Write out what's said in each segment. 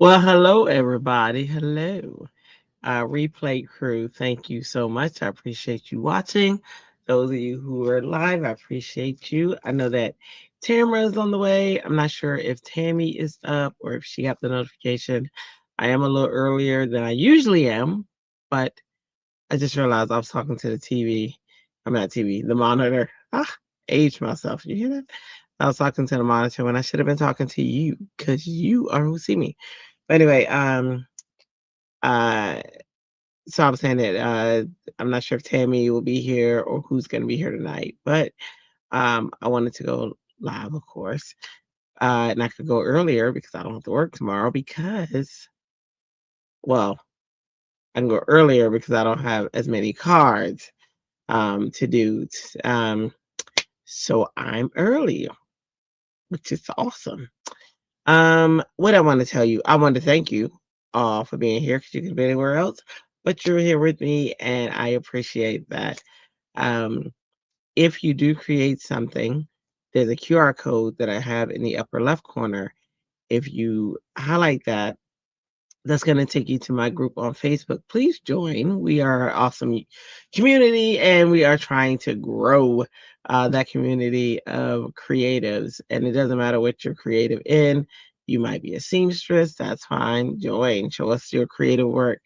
Well, hello, everybody. Hello. Replay crew, thank you so much. I appreciate you watching. Those of you who are live, I appreciate you. I know that Tamara is on the way. I'm not sure if Tammy is up or if she got the notification. I am a little earlier than I usually am, but I just realized I was talking to the TV. I'm not TV, the monitor. Age myself. You hear that? I was talking to the monitor when I should have been talking to you because you are who see me. But anyway, uh, so I'm saying that I'm not sure if Tammy will be here or who's going to be here tonight, but I wanted to go live, of course, and I could go earlier because I don't have to work tomorrow. Because, well, I can go earlier because I don't have as many cards to do. So I'm early, which is awesome. What I want to tell you, I want to thank you all for being here because you could be anywhere else, but you're here with me, and I appreciate that. Um, if you do create something, there's a QR code that I have in the upper left corner. If you highlight that, that's going to take you to my group on Facebook. Please join. We are an awesome community, and we are trying to grow that community of creatives. And it doesn't matter what you're creative in. You might be a seamstress. That's fine. Join. Show us your creative work.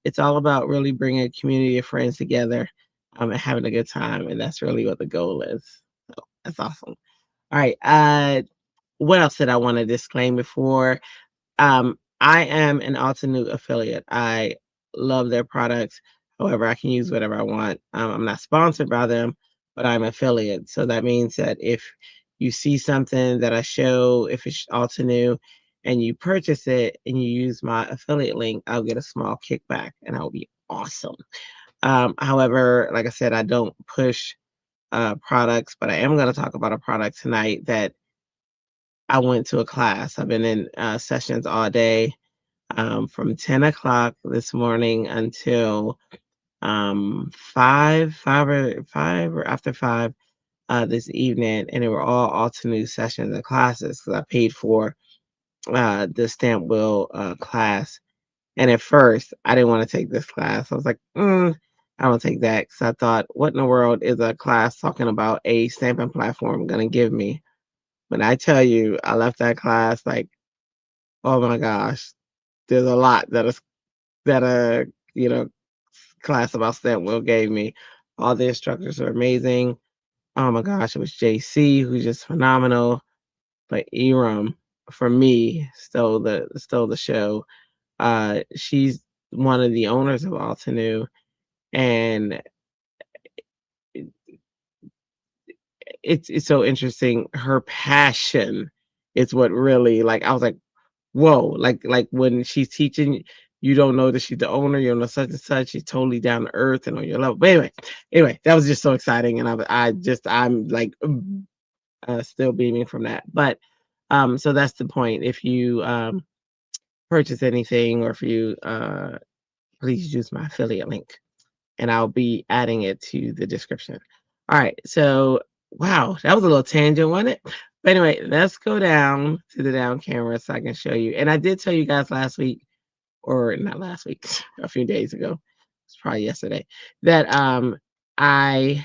It's all about really bringing a community of friends together and having a good time. And that's really what the goal is. So that's awesome. All right. What else did I want to disclaim before? I am an Altenew affiliate. I love their products. However, I can use whatever I want. I'm not sponsored by them, but I'm affiliate. So that means that if you see something that I show, if it's Altenew, and you purchase it and you use my affiliate link, I'll get a small kickback, and that will be awesome. However, like I said, I don't push products, but I am going to talk about a product tonight that I went to a class. I've been in sessions all day from 10 o'clock this morning until 5 or after 5 this evening. And they were all alternate sessions and classes because I paid for the stamp wheel class. And at first, I didn't want to take this class. I was like, I don't take that because I thought, what in the world is a class talking about a stamping platform going to give me? When I tell you, I left that class like, oh my gosh, there's a lot that you know class about stamp will gave me. All the instructors are amazing. Oh my gosh, it was JC who's just phenomenal. But Eram, for me, stole the show. She's one of the owners of Altenew, and it's so interesting. Her passion is what really like. I was like, whoa, like when she's teaching, you don't know that she's the owner, you don't know such and such. She's totally down to earth and on your level. But anyway, that was just so exciting, and I'm like still beaming from that. But so that's the point. If you purchase anything, or if you please use my affiliate link, and I'll be adding it to the description. All right, so wow, that was a little tangent, wasn't it? But anyway, let's go down to the down camera so I can show you. And I did tell you guys last week, or not last week, a few days ago, it's probably yesterday, that I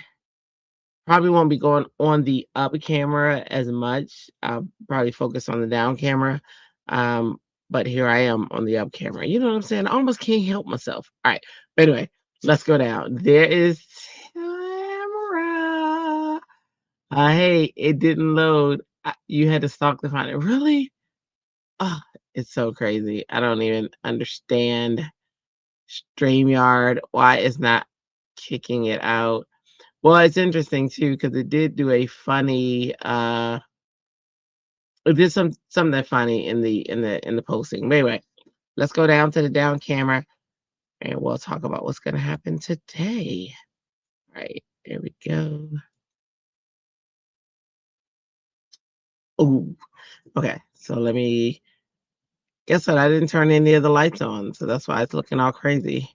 probably won't be going on the up camera as much. I'll probably focus on the down camera. Um, but here I am on the up camera. You know what I'm saying? I almost can't help myself. All right. But anyway, let's go down. There is Tamara. Hey, it didn't load. You had to stalk to find it. Really? Oh, it's so crazy. I don't even understand StreamYard, why it's not kicking it out. Well, it's interesting too because it did do a funny. It did something funny in the posting. But anyway, let's go down to the down camera and we'll talk about what's going to happen today. All right, there we go. Oh, okay. So let me. Guess what? I didn't turn any of the lights on, so that's why it's looking all crazy.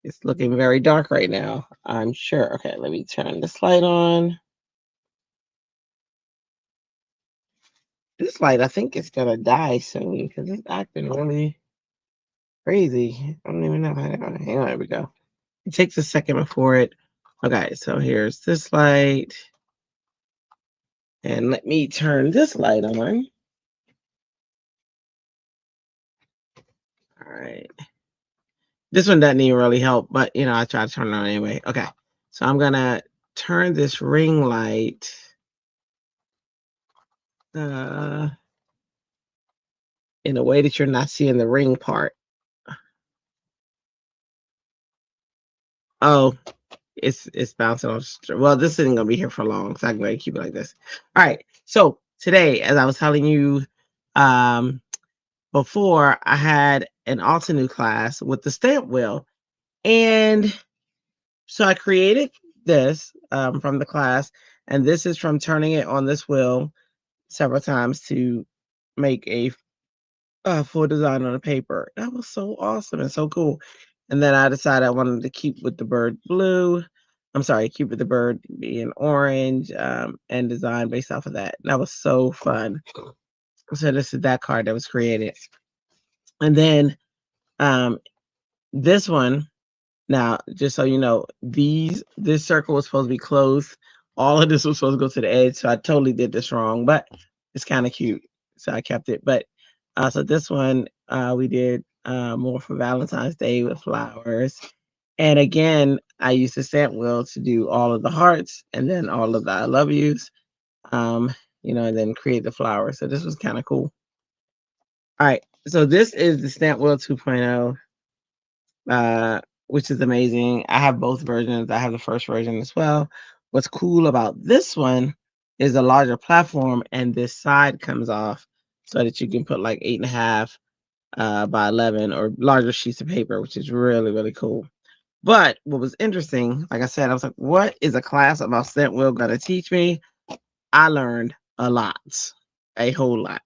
It's looking very dark right now, I'm sure. Okay, let me turn this light on. This light, I think it's gonna die soon because it's acting really crazy. I don't even know how to hang on. There we go. It takes a second before it. Okay, so here's this light. And let me turn this light on. All right. This one doesn't even really help, but I try to turn it on anyway. Okay. So I'm gonna turn this ring light uh in a way that you're not seeing the ring part. Oh, it's bouncing off. Well, this isn't gonna be here for long, so I'm going to keep it like this. All right. So today, as I was telling you, um, before, I had an Altenew class with the stamp wheel, and so I created this from the class, and this is from turning it on this wheel several times to make a full design on the paper. That was so awesome and so cool. And then I decided I wanted to keep with the bird blue. I'm sorry, keep with the bird being orange, and design based off of that. That was so fun. So this is that card that was created. And then um, this one, now, just so you know, this circle was supposed to be closed. All of this was supposed to go to the edge, so I totally did this wrong, but it's kind of cute, so I kept it. But so this one we did more for Valentine's Day with flowers, and again, I used the stamp wheel to do all of the hearts and then all of the I love yous, and then create the flowers. So this was kind of cool. All right, so this is the stamp wheel 2.0. Which is amazing. I have both versions. I have the first version as well. What's cool about this one is a larger platform, and this side comes off so that you can put like 8.5 by 11 or larger sheets of paper, which is really, really cool. But what was interesting, like I said, I was like, what is a class about stamp wheel going to teach me? I learned a lot, a whole lot.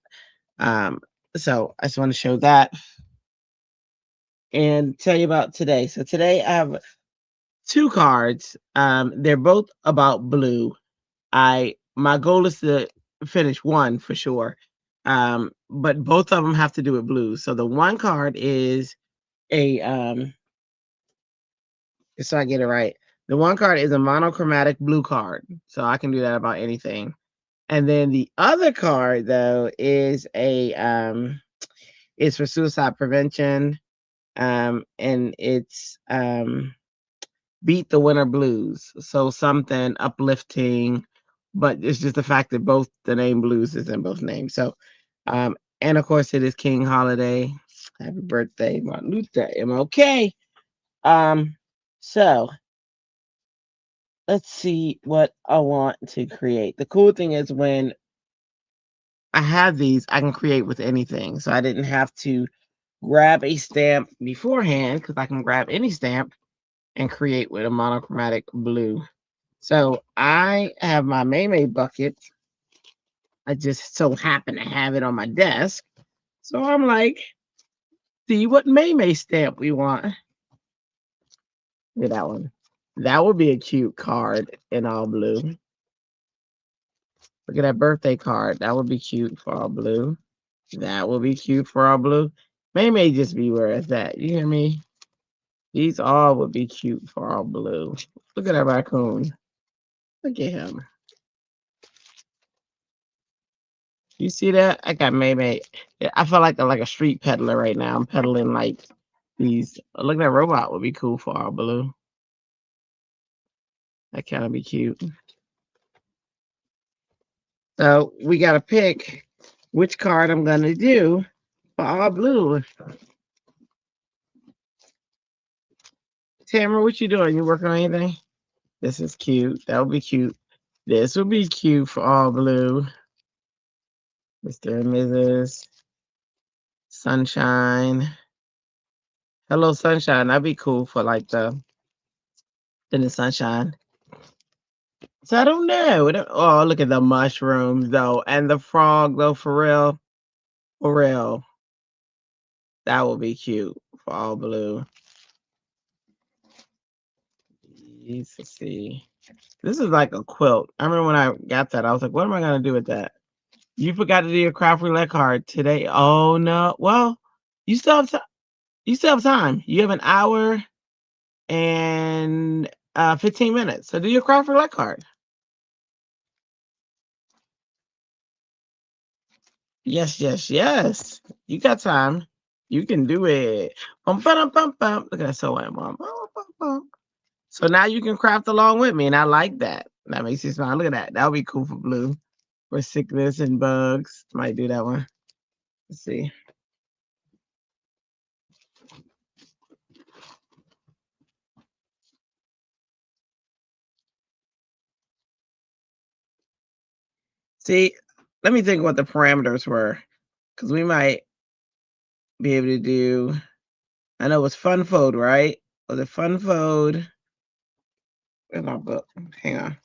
Um, so I just want to show that and tell you about today. So today I have two cards. They're both about blue. My goal is to finish one for sure. But both of them have to do with blue. So the one card is a so I get it right. The one card is a monochromatic blue card. So I can do that about anything. And then the other card though is for suicide prevention. And it's beat the winter blues. So something uplifting, but it's just the fact that both the name blues is in both names. So, and of course it is King Holiday. Happy birthday, Martin Luther, MLK. So let's see what I want to create. The cool thing is when I have these, I can create with anything. So I didn't have to grab a stamp beforehand because I can grab any stamp and create with a monochromatic blue. So I have my Maymay bucket. I just so happen to have it on my desk. So I'm like, see what Maymay stamp we want. Look at that one. That would be a cute card in all blue. Look at that birthday card. That would be cute for all blue. That would be cute for all blue. Maymay just be where it's at. You hear me? These all would be cute for all blue. Look at that raccoon. Look at him. You see that? I got Maymay. Yeah, I feel like a street peddler right now. I'm peddling like these. Look, that robot would be cool for our blue. That kind of be cute. So we got to pick which card I'm gonna do for our blue. Tamara, what you doing? You working on anything? This is cute. That would be cute. This would be cute for all blue. Mr. and Mrs. Sunshine. Hello, Sunshine. That'd be cool for like the sunshine. So I don't know. Oh, look at the mushrooms though, and the frog though. For real, for real. That would be cute for all blue. Let's see. This is like a quilt. I remember when I got that, I was like, "What am I gonna do with that?" You forgot to do your craft roulette card today. Oh no. Well, you still have time. You still have time. You have an hour and 15 minutes. So do your craft roulette card. Yes, yes, yes. You got time. You can do it. Bum, ba-dum, bum, bum. Look at that. So mom. So now you can craft along with me, and I like that. That makes you smile. Look at that. That would be cool for blue. For sickness and bugs. Might do that one. Let's see. See, let me think what the parameters were. Because we might be able to do. I know it was fun fold, right? Was it fun fold? Where's my book? Hang on.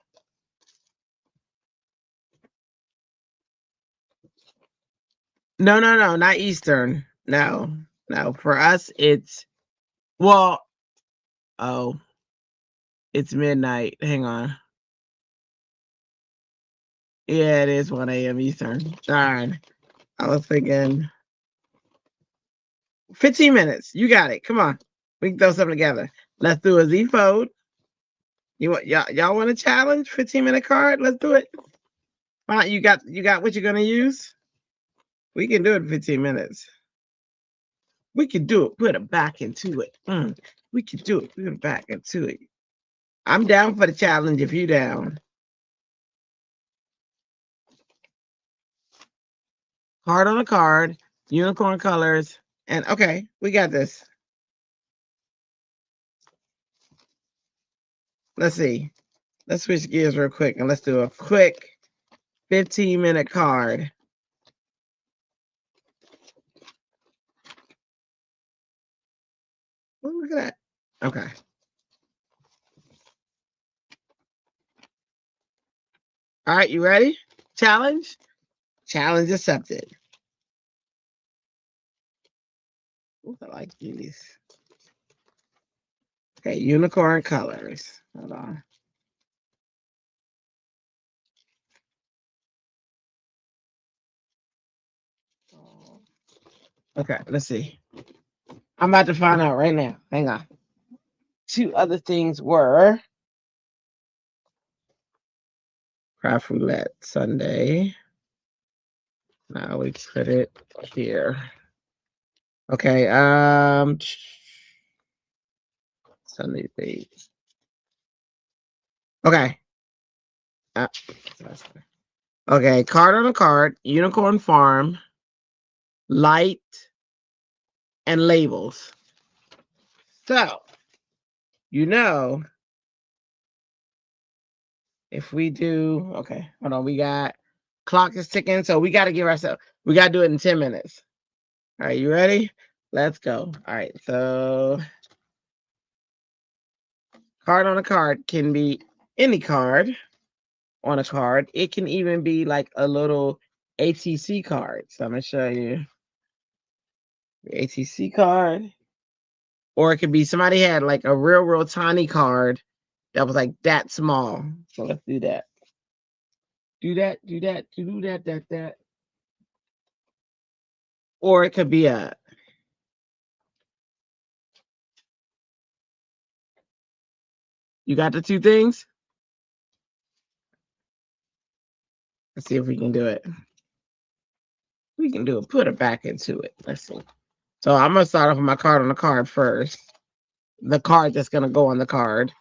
No, no, no, not Eastern. No, no. For us, it's well. Oh, it's midnight. Hang on. Yeah, it is 1 a.m. Eastern. Darn. I was thinking 15 minutes. You got it. Come on. We can throw something together. Let's do a Z fold. You want y'all want a challenge? 15-minute card? Let's do it. Fine, you got what you're gonna use? We can do it in 15 minutes. We can do it. Put it back into it. We can do it. Put it back into it. I'm down for the challenge if you down. Card on a card, unicorn colors, and okay, we got this. Let's see. Let's switch gears real quick and let's do a quick 15-minute card. Oh, look at that. Okay. All right, you ready? Challenge? Challenge accepted. Ooh, I like these. Okay, unicorn colors. Hold on. Okay, let's see. I'm about to find out right now. Hang on. Two other things were craft roulette Sunday. Now we put it here. Okay, Sunday date. Okay. Uh, okay, card on a card, unicorn farm, light, and labels. So, you know, if we do, okay, hold on, we got clock is ticking, so we got to give ourselves, we got to do it in 10 minutes. All right, you ready? Let's go. All right, so card on a card can be any card on a card. It can even be like a little ATC card. So I'm going to show you the ATC card. Or it could be somebody had like a real tiny card that was like that small. So let's do that. Do that, do that, do that. Or it could be a, you got the two things? Let's see if we can do it. We can do it. Put it back into it. Let's see. So I'm going to start off with my card on the card first. The card that's going to go on the card.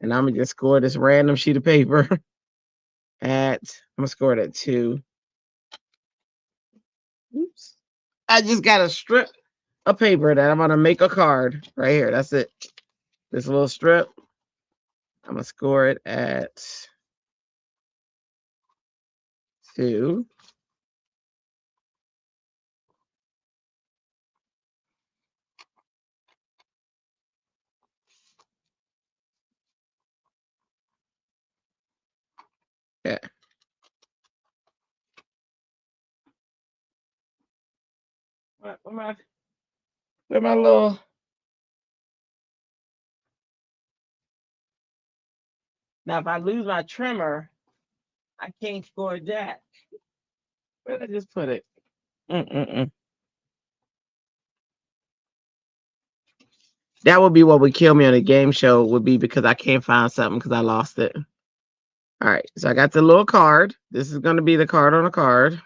And I'm going to just score this random sheet of paper at, I'm going to score it at 2. Oops. I just got a strip of paper that I'm going to make a card right here. That's it. This little strip. I'm going to score it at 2. Yeah. Where my little, now if I lose my trimmer, I can't score that. Where did I just put it? Mm-mm-mm. That would be what would kill me on a game show, would be because I can't find something because I lost it. All right, so I got the little card. This is going to be the card on a card.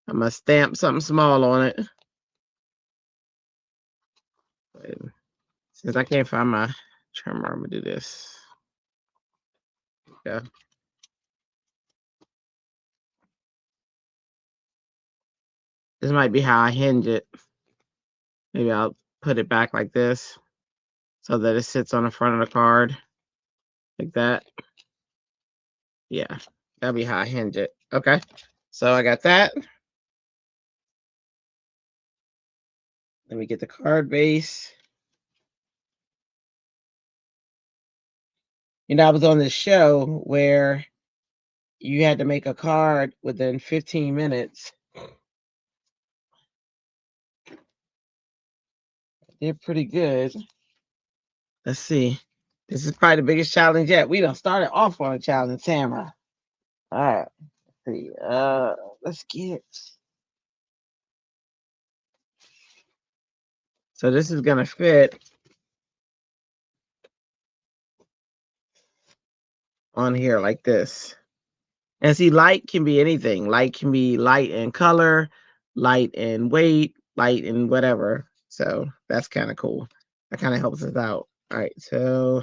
I'm going to stamp something small on it. Since I can't find my trimmer, I'm going to do this. Yeah. This might be how I hinge it. Maybe I'll put it back like this so that it sits on the front of the card like that. Yeah, that'll be how I hinge it. Okay, so I got that. Let me get the card base. I was on this show where you had to make a card within 15 minutes. They're pretty good. Let's see. This is probably the biggest challenge yet. We done started off on a challenge, Tamara. All right. Let's see. Let's get. So this is gonna fit on here like this. And see, light can be anything. Light can be light in color, light in weight, light in whatever. So that's kind of cool. That kind of helps us out. All right, so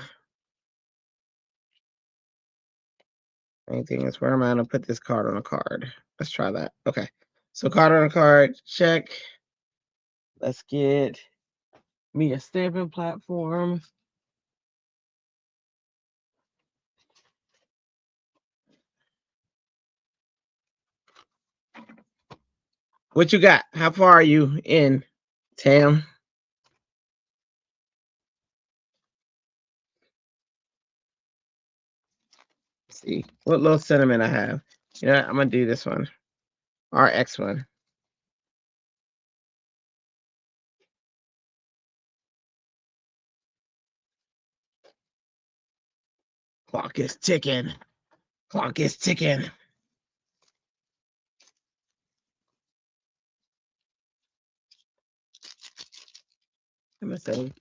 anything is where am I gonna put this card on a card? Let's try that. Okay. So card on a card, check. Let's get me a stamping platform. What you got? How far are you in, Tam? Let's see what little sentiment I have. I'm gonna do this one. RX one. Clock is ticking. Clock is ticking. I'm gonna say,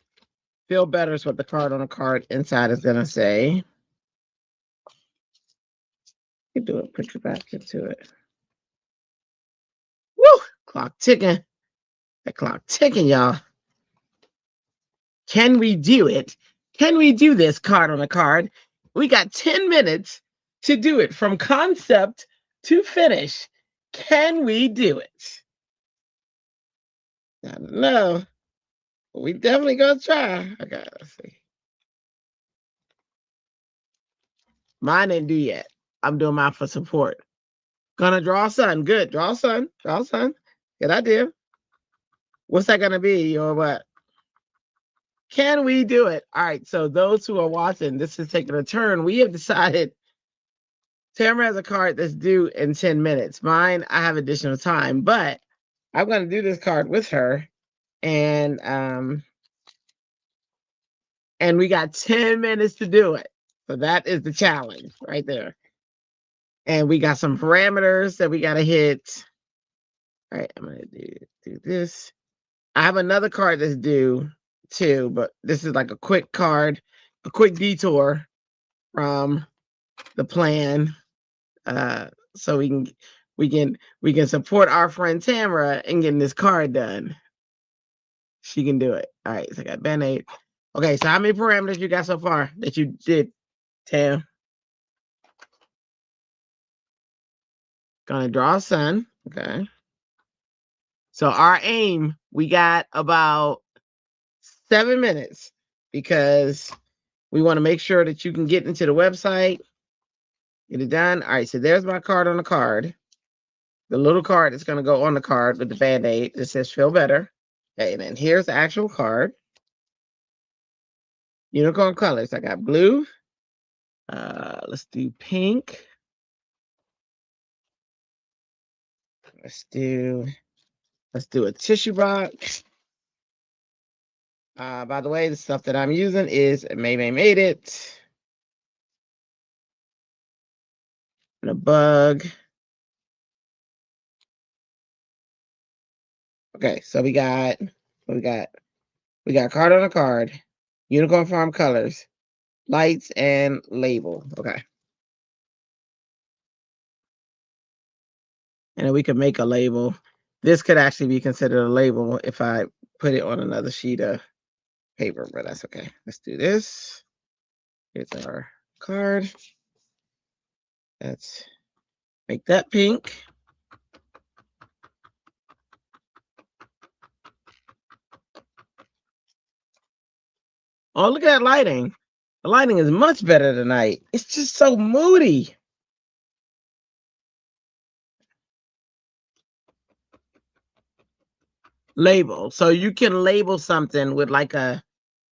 feel better is what the card on the card inside is gonna say. You do it, put your back into it. Woo! Clock ticking. That clock ticking, y'all. Can we do it? Can we do this card on a card? We got 10 minutes to do it from concept to finish. Can we do it? I don't know. We definitely gonna try. Okay, let's see. Mine didn't do yet. I'm doing mine for support. Gonna draw sun. Good. Draw sun. Draw sun. Good idea. What's that gonna be or what? Can we do it? All right. So those who are watching, this is taking a turn. We have decided Tamara has a card that's due in 10 minutes. Mine, I have additional time, but I'm gonna do this card with her. And we got 10 minutes to do it. So that is the challenge right there. And we got some parameters that we gotta hit. All right, I'm gonna do this. I have another card that's due too, but this is like a quick card, a quick detour from the plan. So we can support our friend Tamara in getting this card done. She can do it. All right, so I got Band-Aid. Okay, so how many parameters you got so far that you did, Tam? Gonna draw a sun. Okay. So our aim, we got about 7 minutes because we want to make sure that you can get into the website, get it done. All right, so there's my card on the card. The little card that's going to go on the card with the Band-Aid that says feel better. Okay, and then here's the actual card. Unicorn colors. I got blue. Let's do pink. Let's do a tissue box. By the way, the stuff that I'm using is May made it. And a bug. Okay, so we got card on a card, unicorn farm colors, lights, and label. Okay. And then we could make a label. This could actually be considered a label if I put it on another sheet of paper, but that's okay. Let's do this. Here's our card. Let's make that pink. Oh, look at that lighting. The lighting is much better tonight. It's just so moody. Label. So you can label something with like a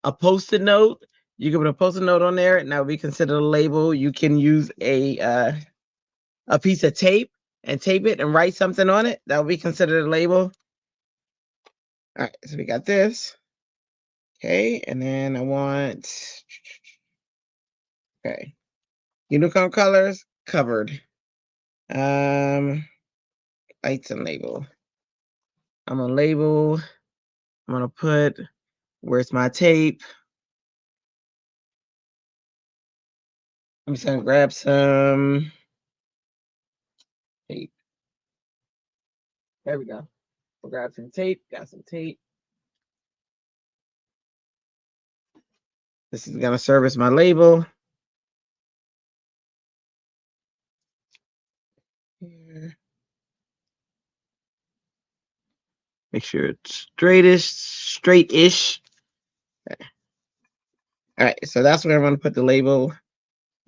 post-it note. You can put a post-it note on there, and that would be considered a label. You can use a piece of tape and tape it and write something on it. That would be considered a label. All right, so we got this. Okay, and then I want, okay, unicorn colors covered. Lights and label. I'm gonna label. I'm gonna put, where's my tape? I'm just gonna grab some tape. There we go. We'll grab some tape. Got some tape. This is gonna serve as my label. Here. Make sure it's straight-ish. Okay. All right, so that's where I'm gonna put the label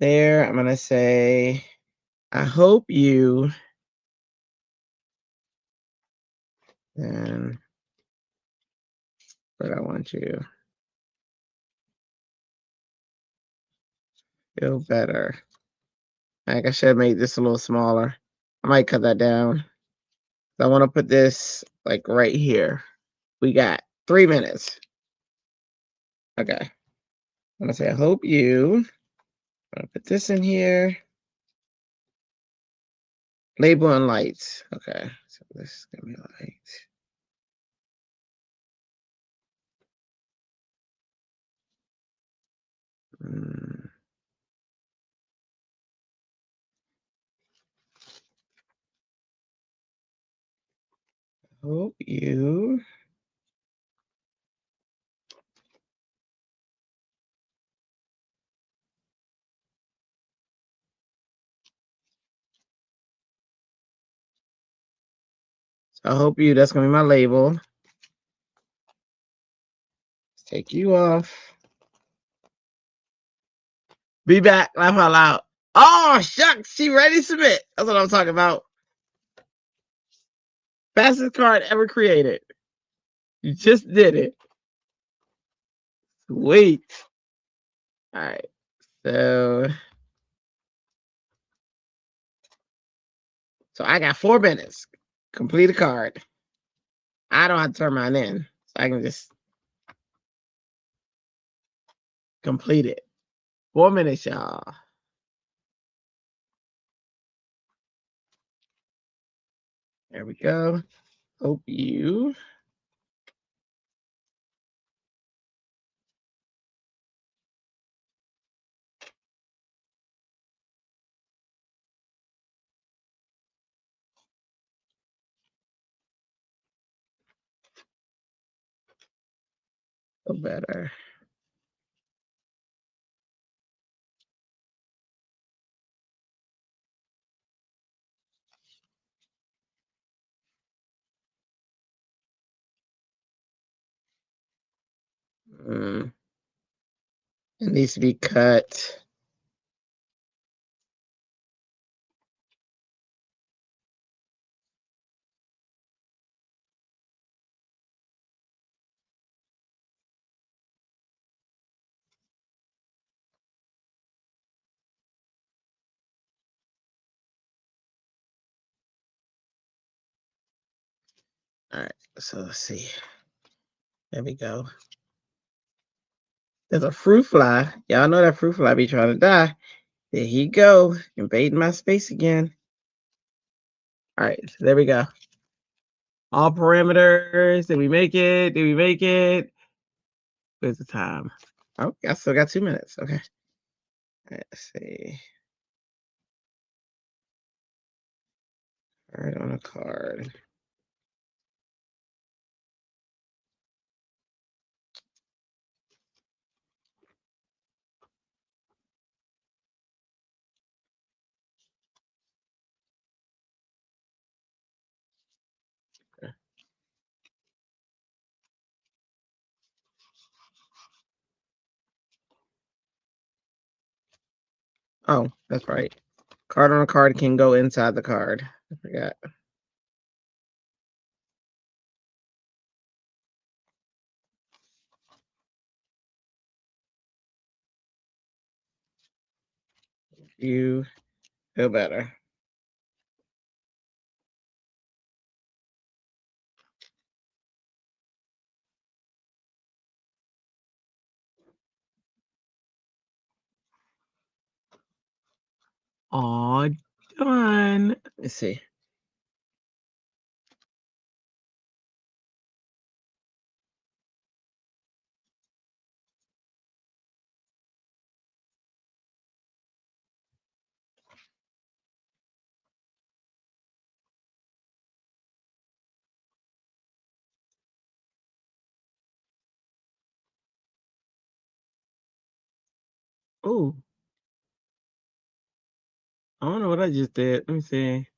there. I'm gonna say, I hope you, and but I want you feel better. Like I should have made this a little smaller. I might cut that down. So I want to put this like right here. We got 3 minutes. Okay. I'm gonna say, I hope you. I'm gonna put this in here. Label and lights. Okay. So this is gonna be lights. Hope you I hope you, that's gonna be my label. Let's take you off. Be back, laugh out loud. Oh shucks, she ready to submit. That's what I'm talking about. Fastest card ever created. You just did it. Sweet. All right. So I got 4 minutes. Complete a card. I don't have to turn mine in. So I can just complete it. 4 minutes, y'all. There we go. Hope you. Feel better. It needs to be cut. All right, so let's see. There we go. There's a fruit fly. Y'all know that fruit fly be trying to die. There he go, invading my space again. All right, so there we go. All parameters. Did we make it? Did we make it? Where's the time? Oh, I still got 2 minutes. Okay. Let's see. Card on a card. Oh, that's right. Card on a card can go inside the card. I forgot. You feel better. All done. Let's see. Oh, I don't know what I just did. Let me see.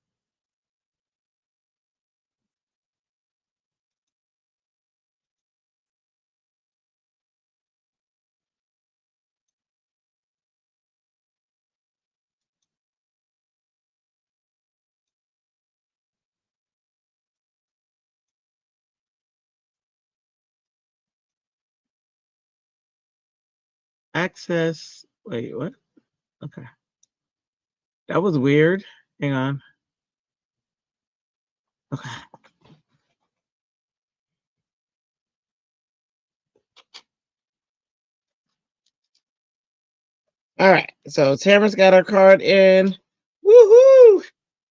Access. Wait, what? Okay. That was weird. Hang on. Okay. All right. So Tamara's got her card in. Woohoo!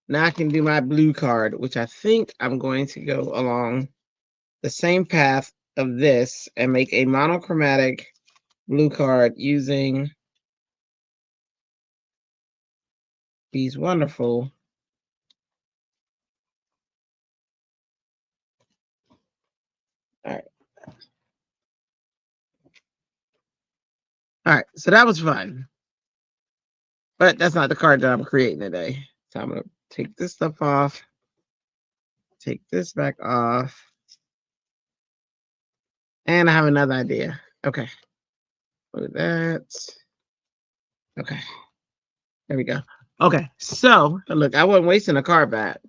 Now I can do my blue card, which I think I'm going to go along the same path of this and make a monochromatic blue card using these wonderful. All right. All right. So that was fun. But that's not the card that I'm creating today. So I'm going to take this stuff off, take this back off, and I have another idea. Okay. Look at that. Okay. There we go. Okay. So look, I wasn't wasting a card back.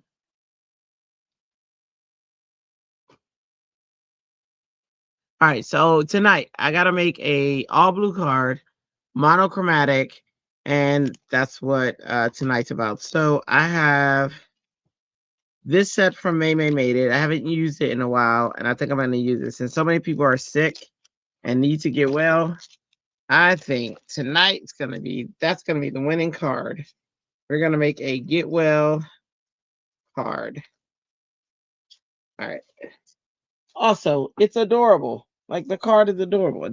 All right. So tonight I got to make a all blue card, monochromatic, and that's what tonight's about. So I have this set from May Made It. I haven't used it in a while, and I think I'm going to use it since so many people are sick and need to get well. I think tonight's gonna be the winning card. We're gonna make a get well card. All right. Also, it's adorable. Like the card is adorable.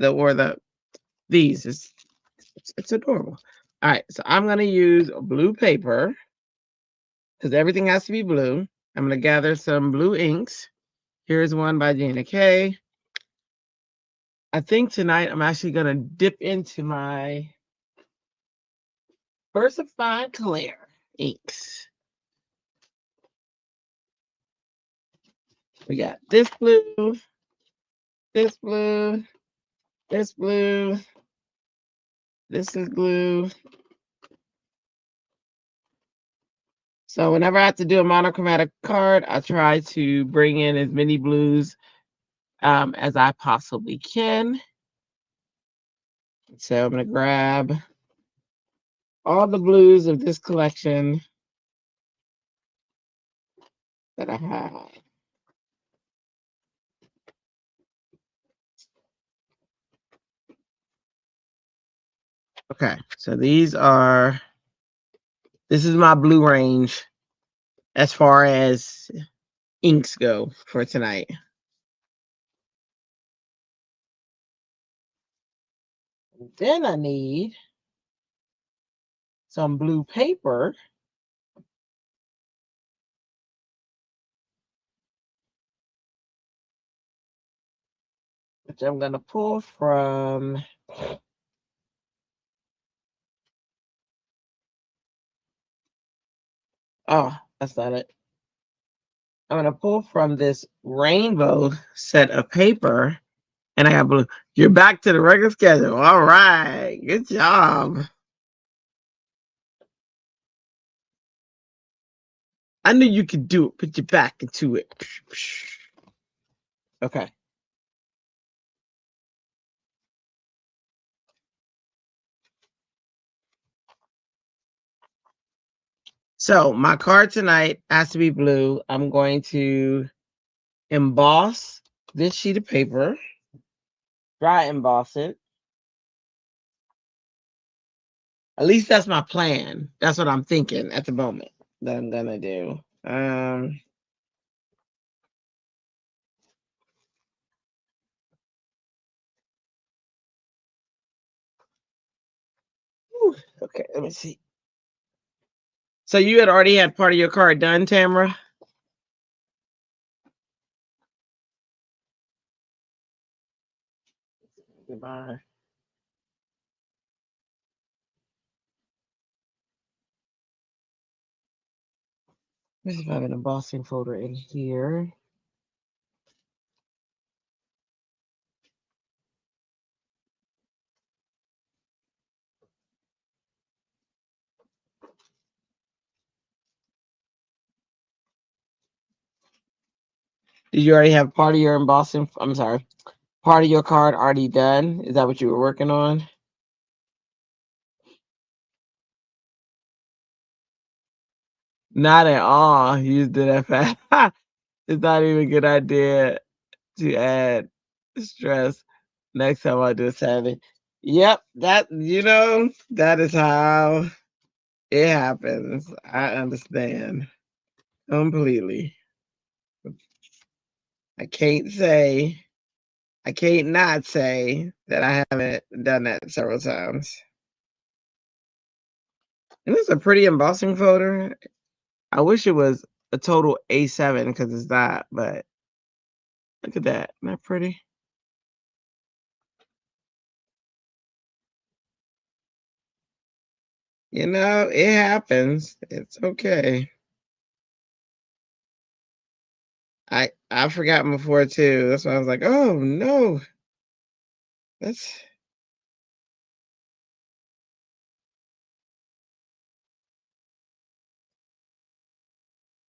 These is it's adorable. All right, so I'm gonna use blue paper because everything has to be blue. I'm gonna gather some blue inks. Here's one by Gina K. I think tonight I'm actually gonna dip into my Versified Clear inks. We got this blue, this blue, this blue, this is blue. So whenever I have to do a monochromatic card, I try to bring in as many blues as I possibly can. So I'm going to grab all the blues of this collection that I have. Okay, so this is my blue range as far as inks go for tonight. Then I need some blue paper. Which I'm going to pull from oh, that's not it. I'm going to pull from this rainbow set of paper, and I got blue. You're back to the regular schedule. All right. Good job. I knew you could do it. Put your back into it. Okay. So my card tonight has to be blue. I'm going to emboss this sheet of paper, dry emboss it. At least that's my plan. That's what I'm thinking at the moment that I'm gonna do. Okay, let me see. So you had already had part of your card done, Tamara? Goodbye. Let's see if I have an embossing folder in here. Did you already have part of your embossing? I'm sorry, part of your card already done? Is that what you were working on? Not at all. You just did that fast. It's not even a good idea to add stress next time I do a Saturday. Yep, that is how it happens. I understand completely. I can't say, I can't not say that I haven't done that several times. And it's a pretty embossing folder. I wish it was a total A7 because it's not, but look at that. Isn't that pretty? It happens. It's okay. I've forgotten before too. That's why I was like, oh no. That's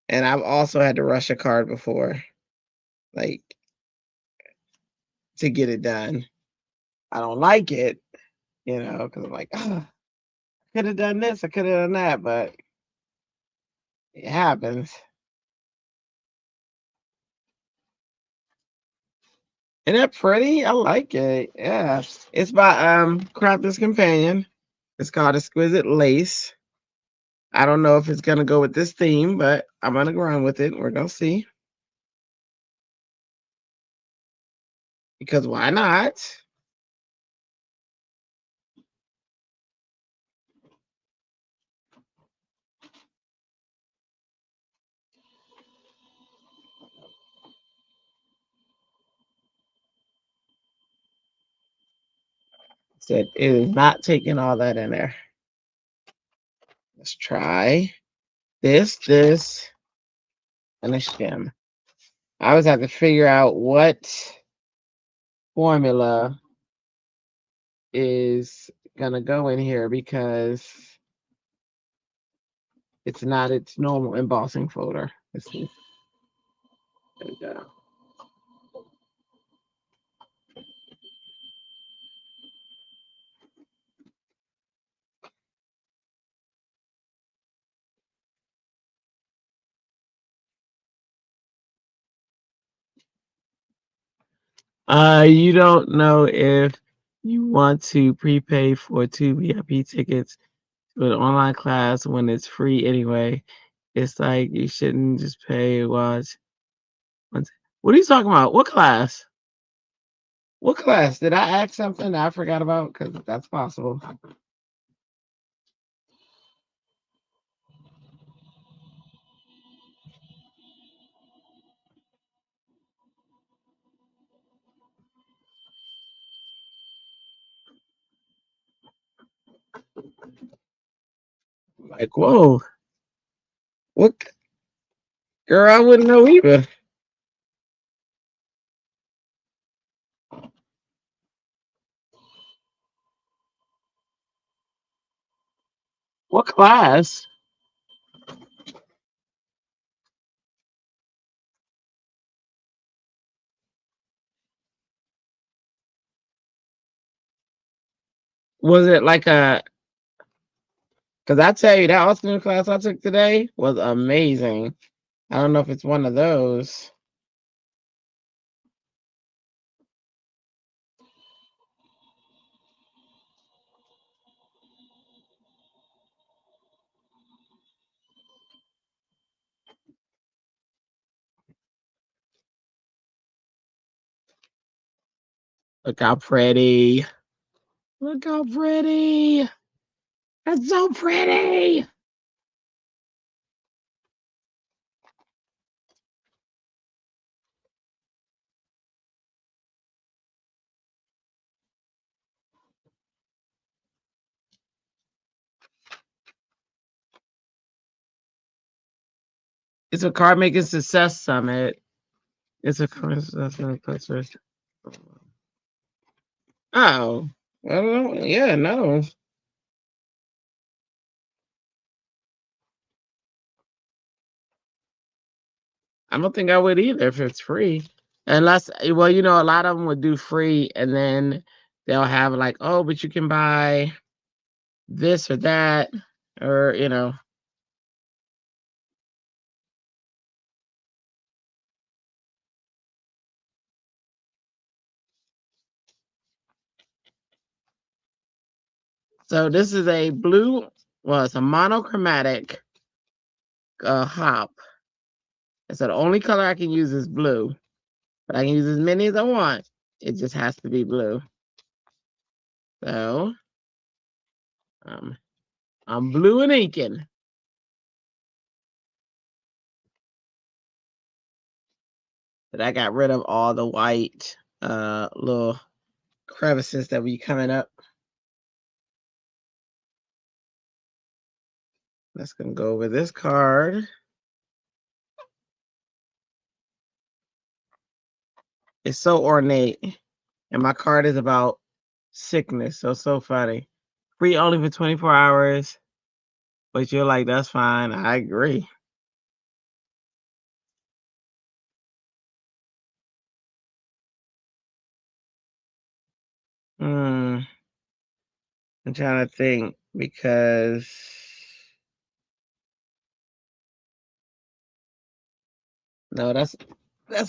and I've also had to rush a card before, like to get it done. I don't like it, because I'm like, oh, I could have done this, I could have done that, but it happens. Isn't that pretty? I like it. Yeah. It's by Crafter's Companion. It's called Exquisite Lace. I don't know if it's gonna go with this theme, but I'm gonna go run with it. We're gonna see. Because why not? Said it is not taking all that in there. Let's try this, and a shim. I always have to figure out what formula is gonna go in here because it's not its normal embossing folder. Let's see. There we go. You don't know if you want to prepay for 2 VIP tickets to an online class when it's free anyway. It's like you shouldn't just pay watch. What are you talking about? What class? What class? Did I ask something that I forgot about? Because that's possible. Like, whoa, what girl? I wouldn't know either. What class? Was it like a? Because I tell you, that alternate class I took today was amazing. I don't know if it's one of those. Look how pretty. Look how pretty. That's so pretty. It's a card making success summit. It's a success. Oh, I don't know. Yeah, no. I don't think I would either if it's free. Unless, well, a lot of them would do free and then they'll have like, oh, but you can buy this or that, or. So this is a blue, well, it's a monochromatic hop. So the only color I can use is blue, but I can use as many as I want. It just has to be blue. So um, I'm blue and inking. But I got rid of all the white little crevices that be coming up. That's gonna go over this card. It's so ornate. And my card is about sickness. So funny. Free only for 24 hours. But you're like, that's fine. I agree. Hmm. I'm trying to think because no, that's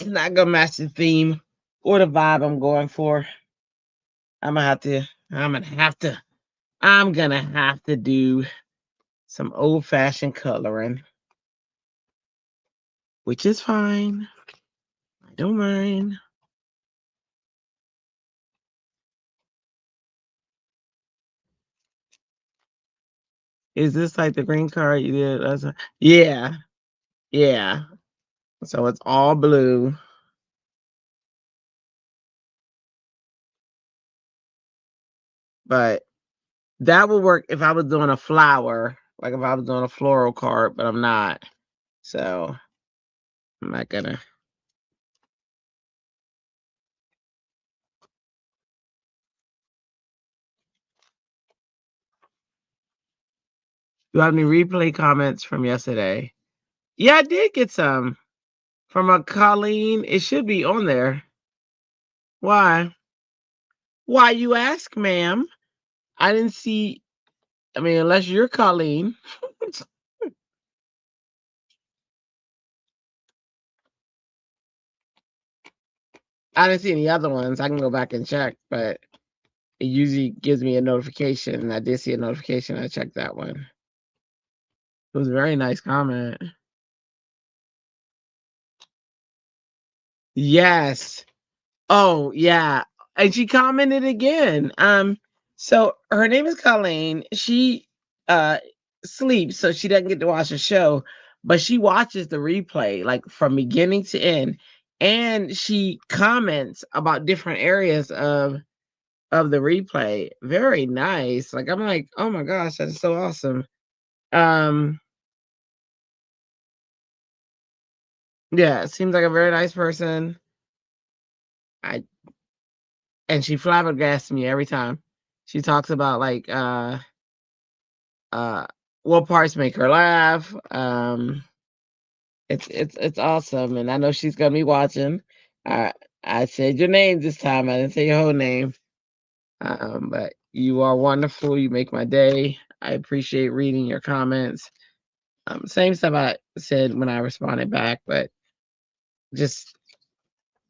not gonna match the theme or the vibe I'm going for. I'm gonna have to. I'm gonna have to. I'm gonna have to do some old fashioned coloring, which is fine. I don't mind. Is this like the green card you did? Yeah, yeah. So it's all blue, but that would work if I was doing a flower, like if I was doing a floral card, but I'm not. So I'm not gonna. Do you have any replay comments from yesterday? Yeah, I did get some from a Colleen. It should be on there. Why? Why you ask, ma'am? I didn't see. I mean, unless you're Colleen. I didn't see any other ones. I can go back and check, but it usually gives me a notification. And I did see a notification. I checked that one. It was a very nice comment. Yes. Oh, yeah, and she commented again. So her name is Colleen. She, uh, sleeps, so she doesn't get to watch the show, but she watches the replay, like, from beginning to end, and she comments about different areas of the replay. Very nice. Like, I'm like, "Oh my gosh, that is so awesome." Um, yeah, seems like a very nice person. I and she flabbergasts me every time. She talks about, like, uh, what parts make her laugh. It's awesome, and I know she's gonna be watching. I I said your name this time. I didn't say your whole name. But you are wonderful. You make my day. I appreciate reading your comments. Same stuff I said when I responded back, but just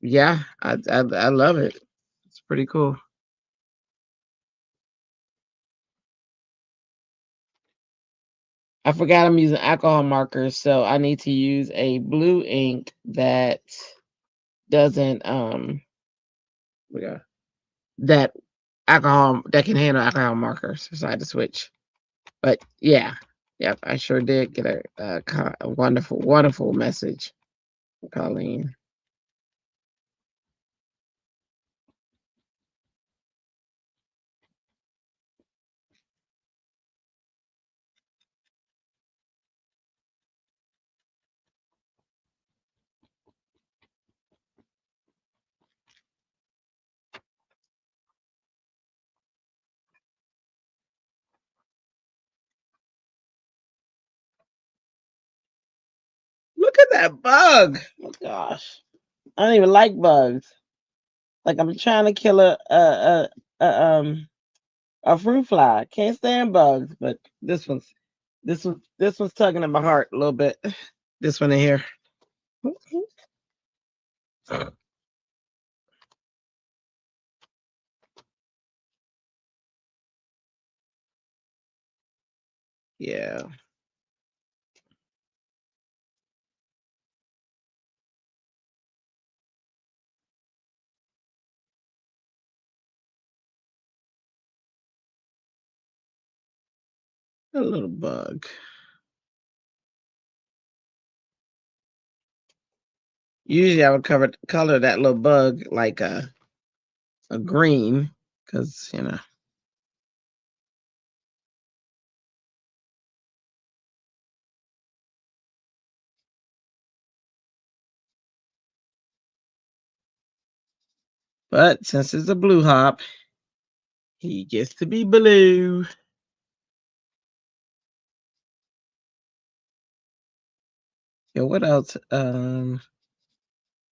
yeah, I love it. It's pretty cool. I forgot I'm using alcohol markers, so I need to use a blue ink that doesn't yeah, that alcohol that can handle alcohol markers. So I had to switch. But yeah, yep, I sure did get a wonderful, wonderful message, Colleen. Look at that bug. Oh gosh, I don't even like bugs. Like I'm trying to kill a a fruit fly. Can't stand bugs, but this one's tugging at my heart a little bit. This one in here. Yeah, a little bug. Usually I would color that little bug like a green, because but since it's a blue hop, he gets to be blue. Yeah, what else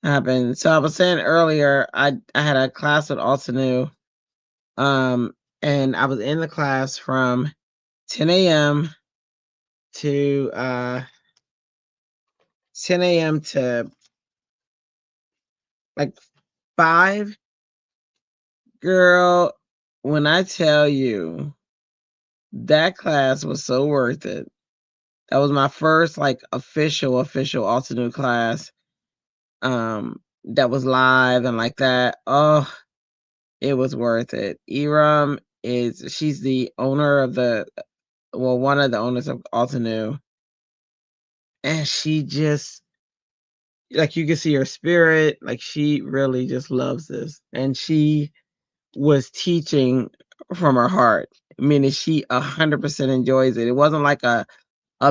happened? So I was saying earlier, I had a class with Altenew, um, and I was in the class from 10 a.m. to 10 a.m. to like 5. Girl, when I tell you that class was so worth it. That was my first like official Altenew class. That was live and like that. Oh, it was worth it. Eram she's the owner of one of the owners of Altenew, and she just like you can see her spirit, like she really just loves this. And she was teaching from her heart, meaning she 100% enjoys it. It wasn't like a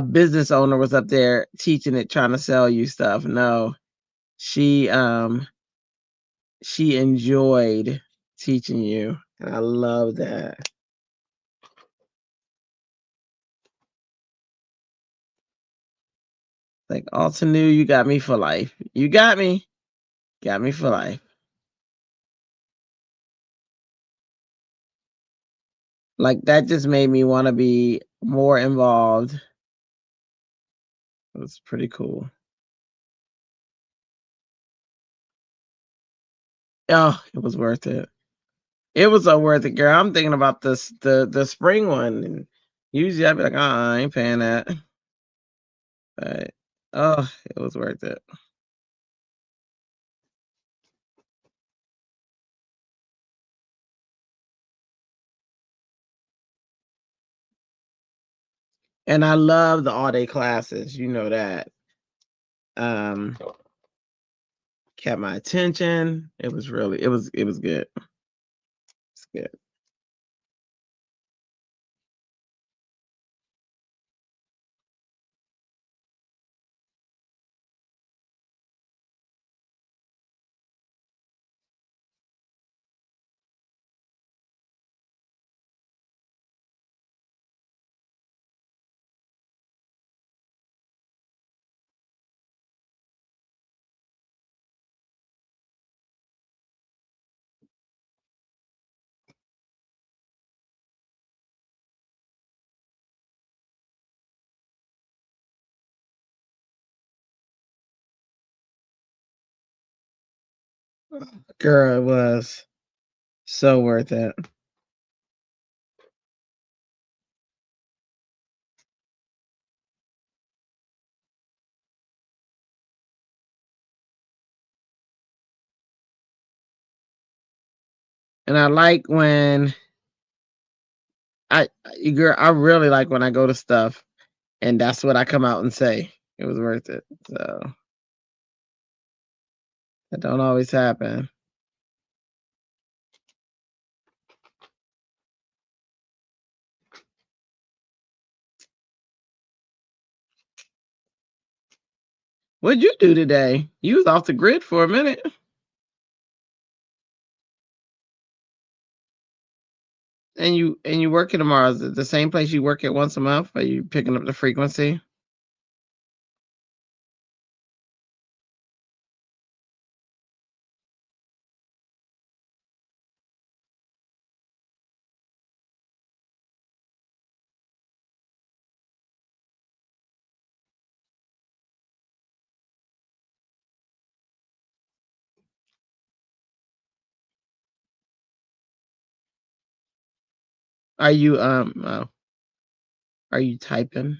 business owner was up there teaching it, trying to sell you stuff. No, she she enjoyed teaching you, and I love that. Like, Altenew, you got me for life. You got me for life. Like, that just made me wanna be more involved. It was pretty cool. Oh, it was worth it. It was so worth it, girl. I'm thinking about the spring one, and usually I'd be like, I ain't paying that." But, oh, it was worth it. And I love the all day classes. You know that. Um, Kept my attention. It was really, it was good. It's good. Girl, it was so worth it. And I like when girl, I really like when I go to stuff and that's what I come out and say. It was worth it. So that don't always happen. What'd you do today? You was off the grid for a minute. And you working tomorrow. Is it the same place you work at once a month? Are you picking up the frequency? Are you are you typing?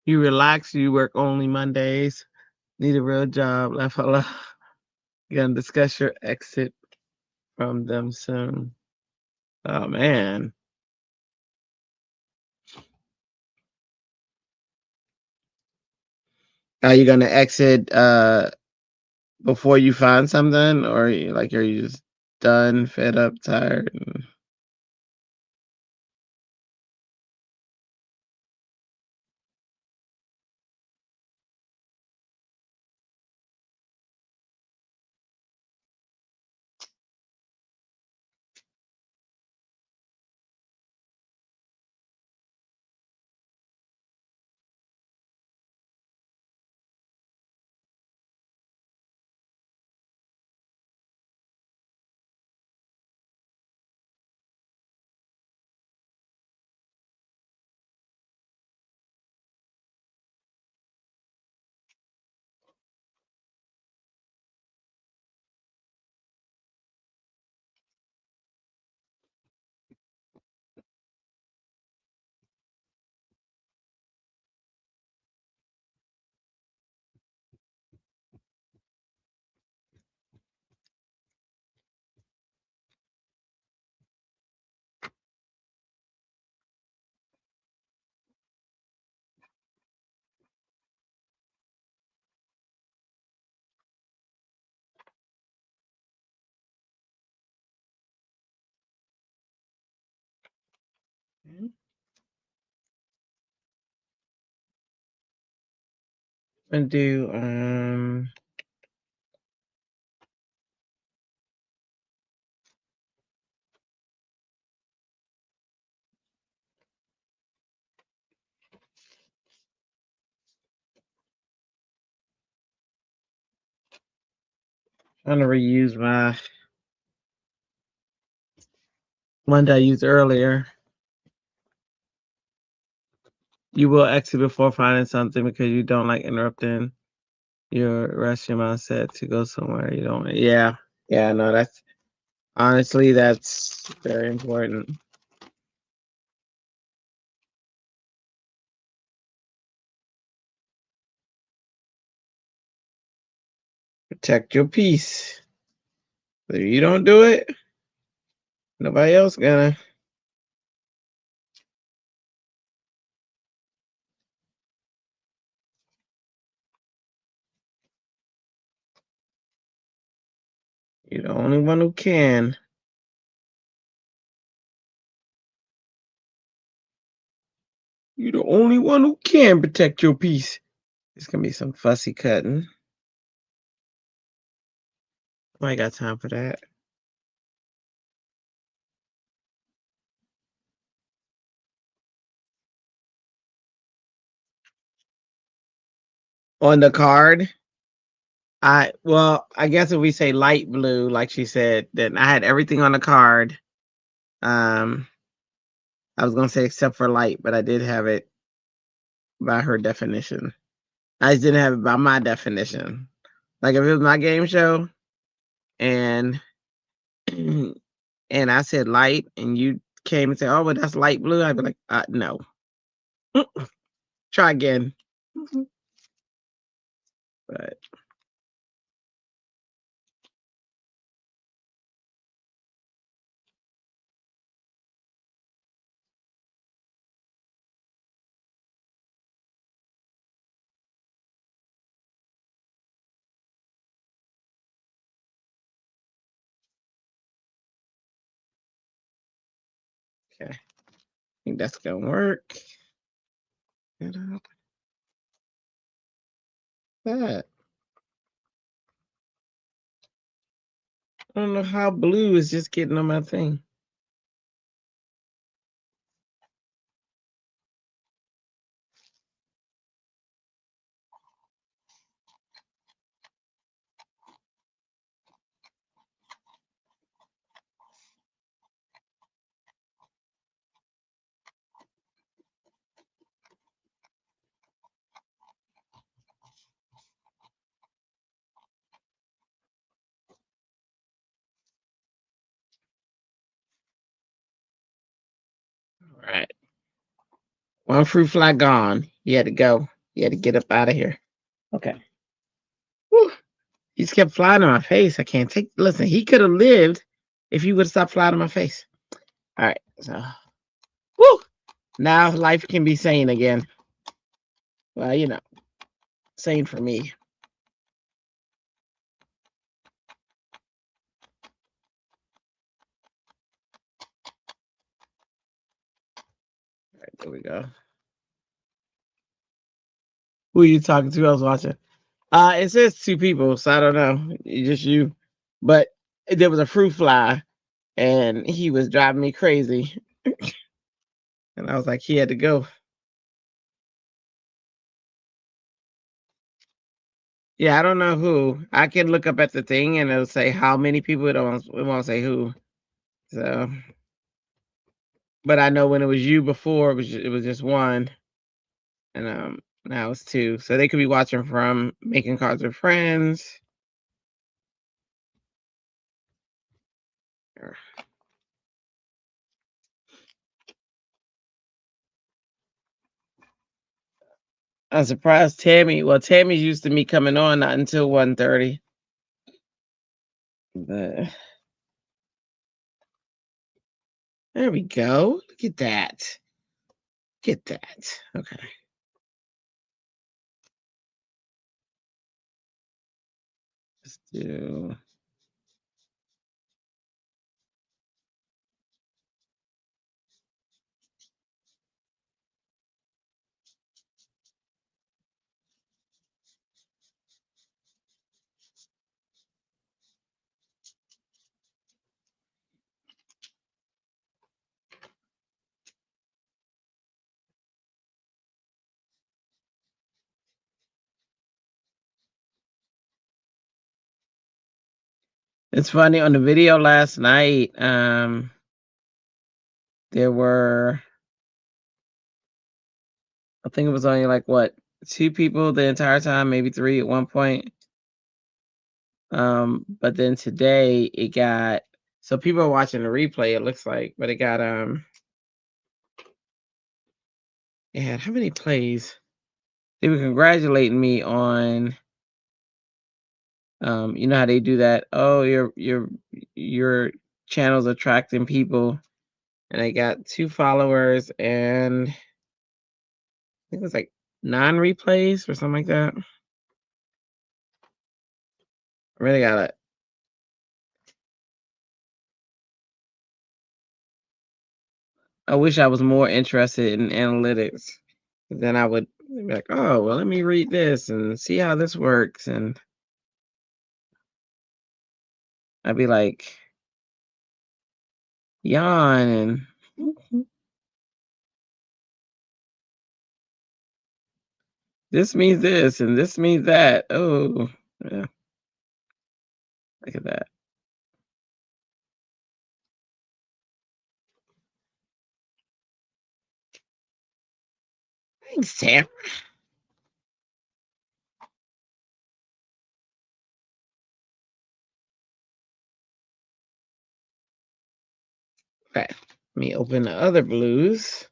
You relax, you work only Mondays, need a real job, left alone. Gonna discuss your exit from them soon. Oh man. Are you gonna exit before you find something, or are you just done, fed up, tired? And do Trying to reuse my one that I used earlier. You will exit before finding something because you don't like interrupting your rest your mindset to go somewhere you don't. Yeah, yeah, no, that's honestly that's very important. Protect your peace. If you don't do it, nobody else gonna. You're the only one who can. You're the only one who can protect your peace. It's gonna be some fussy cutting. I got time for that. On the card, I guess if we say light blue, like she said, then I had everything on the card. Um, I was gonna say except for light, but I did have it by her definition. I just didn't have it by my definition. Like if it was my game show and and I said light and you came and said, "Oh, but that's light blue," I'd be like, no. Try again." But okay, I think that's gonna work. That I don't know how blue is just getting on my thing. All right. One fruit fly gone. You had to go. You had to get up out of here. Okay. Whew. He just kept flying in my face. I can't take. Listen, he could have lived if you would have stopped flying in my face. All right. So, whew. Now life can be sane again. Well, sane for me. All right, there we go. Who are you talking to? I was watching. It says two people, so I don't know. Just you. But there was a fruit fly, and he was driving me crazy. And I was like, he had to go. Yeah, I don't know who. I can look up at the thing and it'll say how many people. It won't say who. So, but I know when it was you before, it was just one, and now it's two. So they could be watching from making cards with friends. Or- I'm surprised Tammy. Well, Tammy's used to me coming on not until 1:30. But there we go. Look at that. Get that. Okay. Let's do. It's funny on the video last night, there were I think it was only like what, 2 people the entire time, maybe 3 at one point. But then today it got so people are watching the replay, it looks like, but it got it had how many plays? They were congratulating me on you know how they do that, oh your channel's attracting people, and I got 2 followers and I think it was like 9 replays or something like that. I really got I wish I was more interested in analytics. Then I would be like, "Oh, well, let me read this and see how this works." And I'd be like, yawn and this means this and this means that. Oh, yeah, look at that. Thanks, Sam. Okay, let me open the other blues.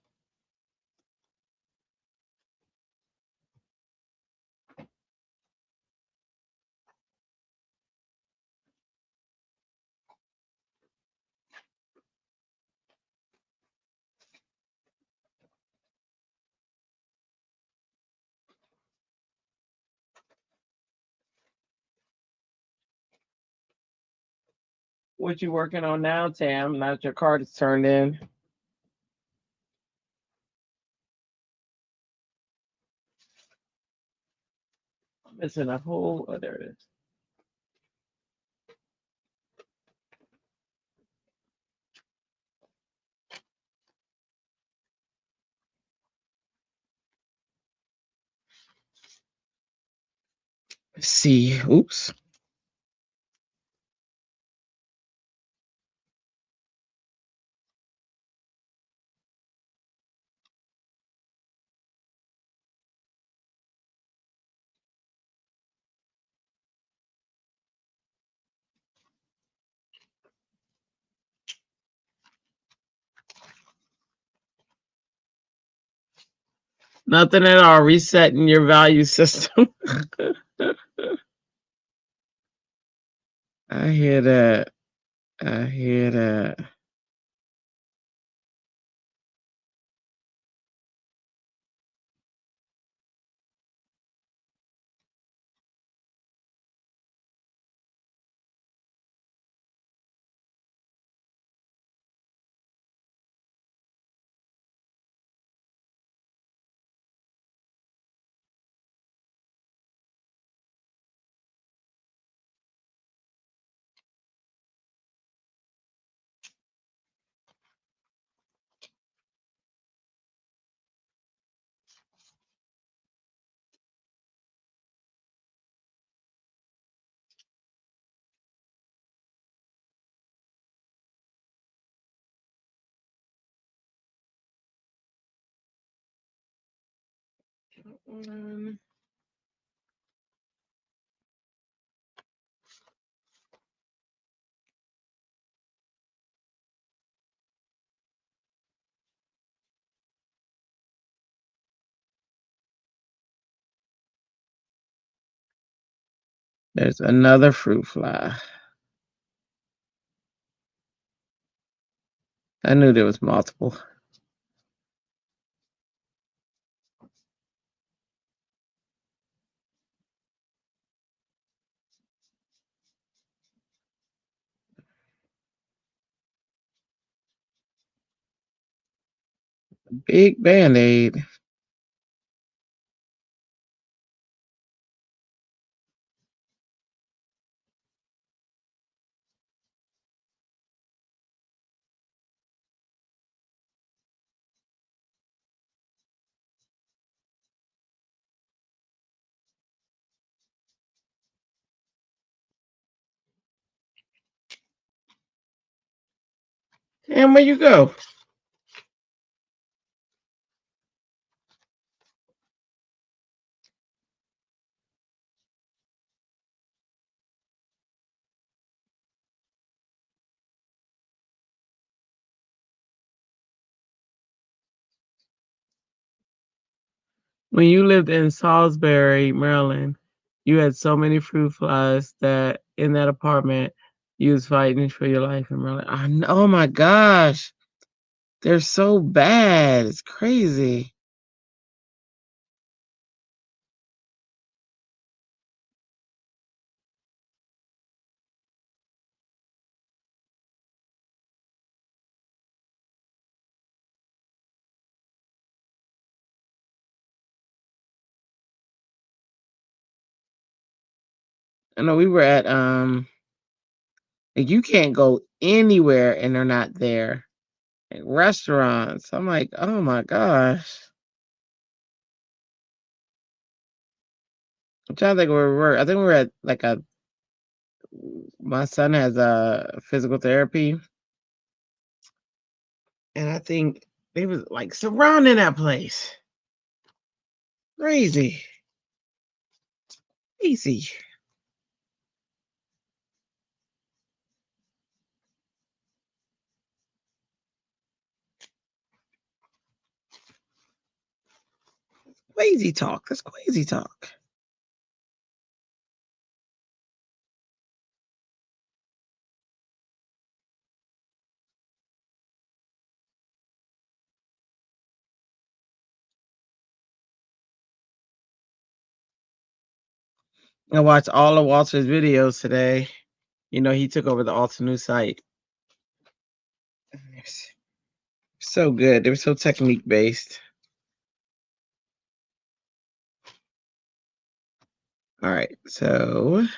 What you working on now, Tam? Now that your card is turned in. I'm missing a whole. Oh, there it is. Let's see. Oops. Nothing at all. Resetting your value system. I hear that. I hear that. Um, There's another fruit fly. I knew there was multiple. Big Band-Aid. And where you go? When you lived in Salisbury, Maryland, you had so many fruit flies that in that apartment you was fighting for your life in Maryland. I know, oh my gosh. They're so bad. It's crazy. I know we were at like you can't go anywhere and they're not there. Like restaurants. I'm like, oh my gosh. I'm trying to think where we were. I think we were at like a my son has a physical therapy, and I think they was like surrounding that place. Crazy. Easy. Crazy talk. That's crazy talk. I watched all of Walter's videos today. You know, he took over the Alta New site. Yes. So good. They were so technique based. All right. So let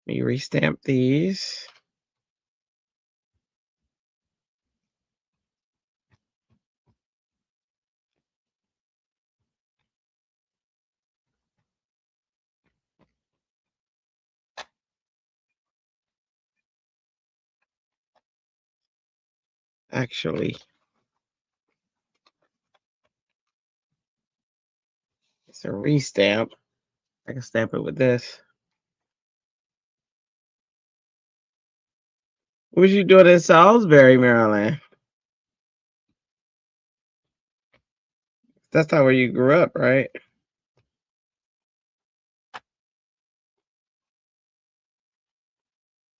me restamp these. Actually, it's a restamp. I can stamp it with this. What was you doing in Salisbury, Maryland? That's not where you grew up, right?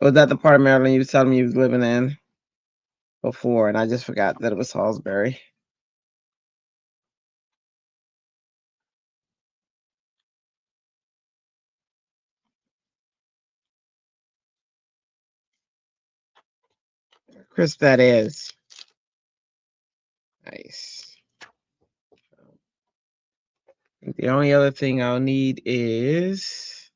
Was that the part of Maryland you was telling me you was living in before? And I just forgot that it was Salisbury. Crisp that is. Nice. The only other thing I'll need is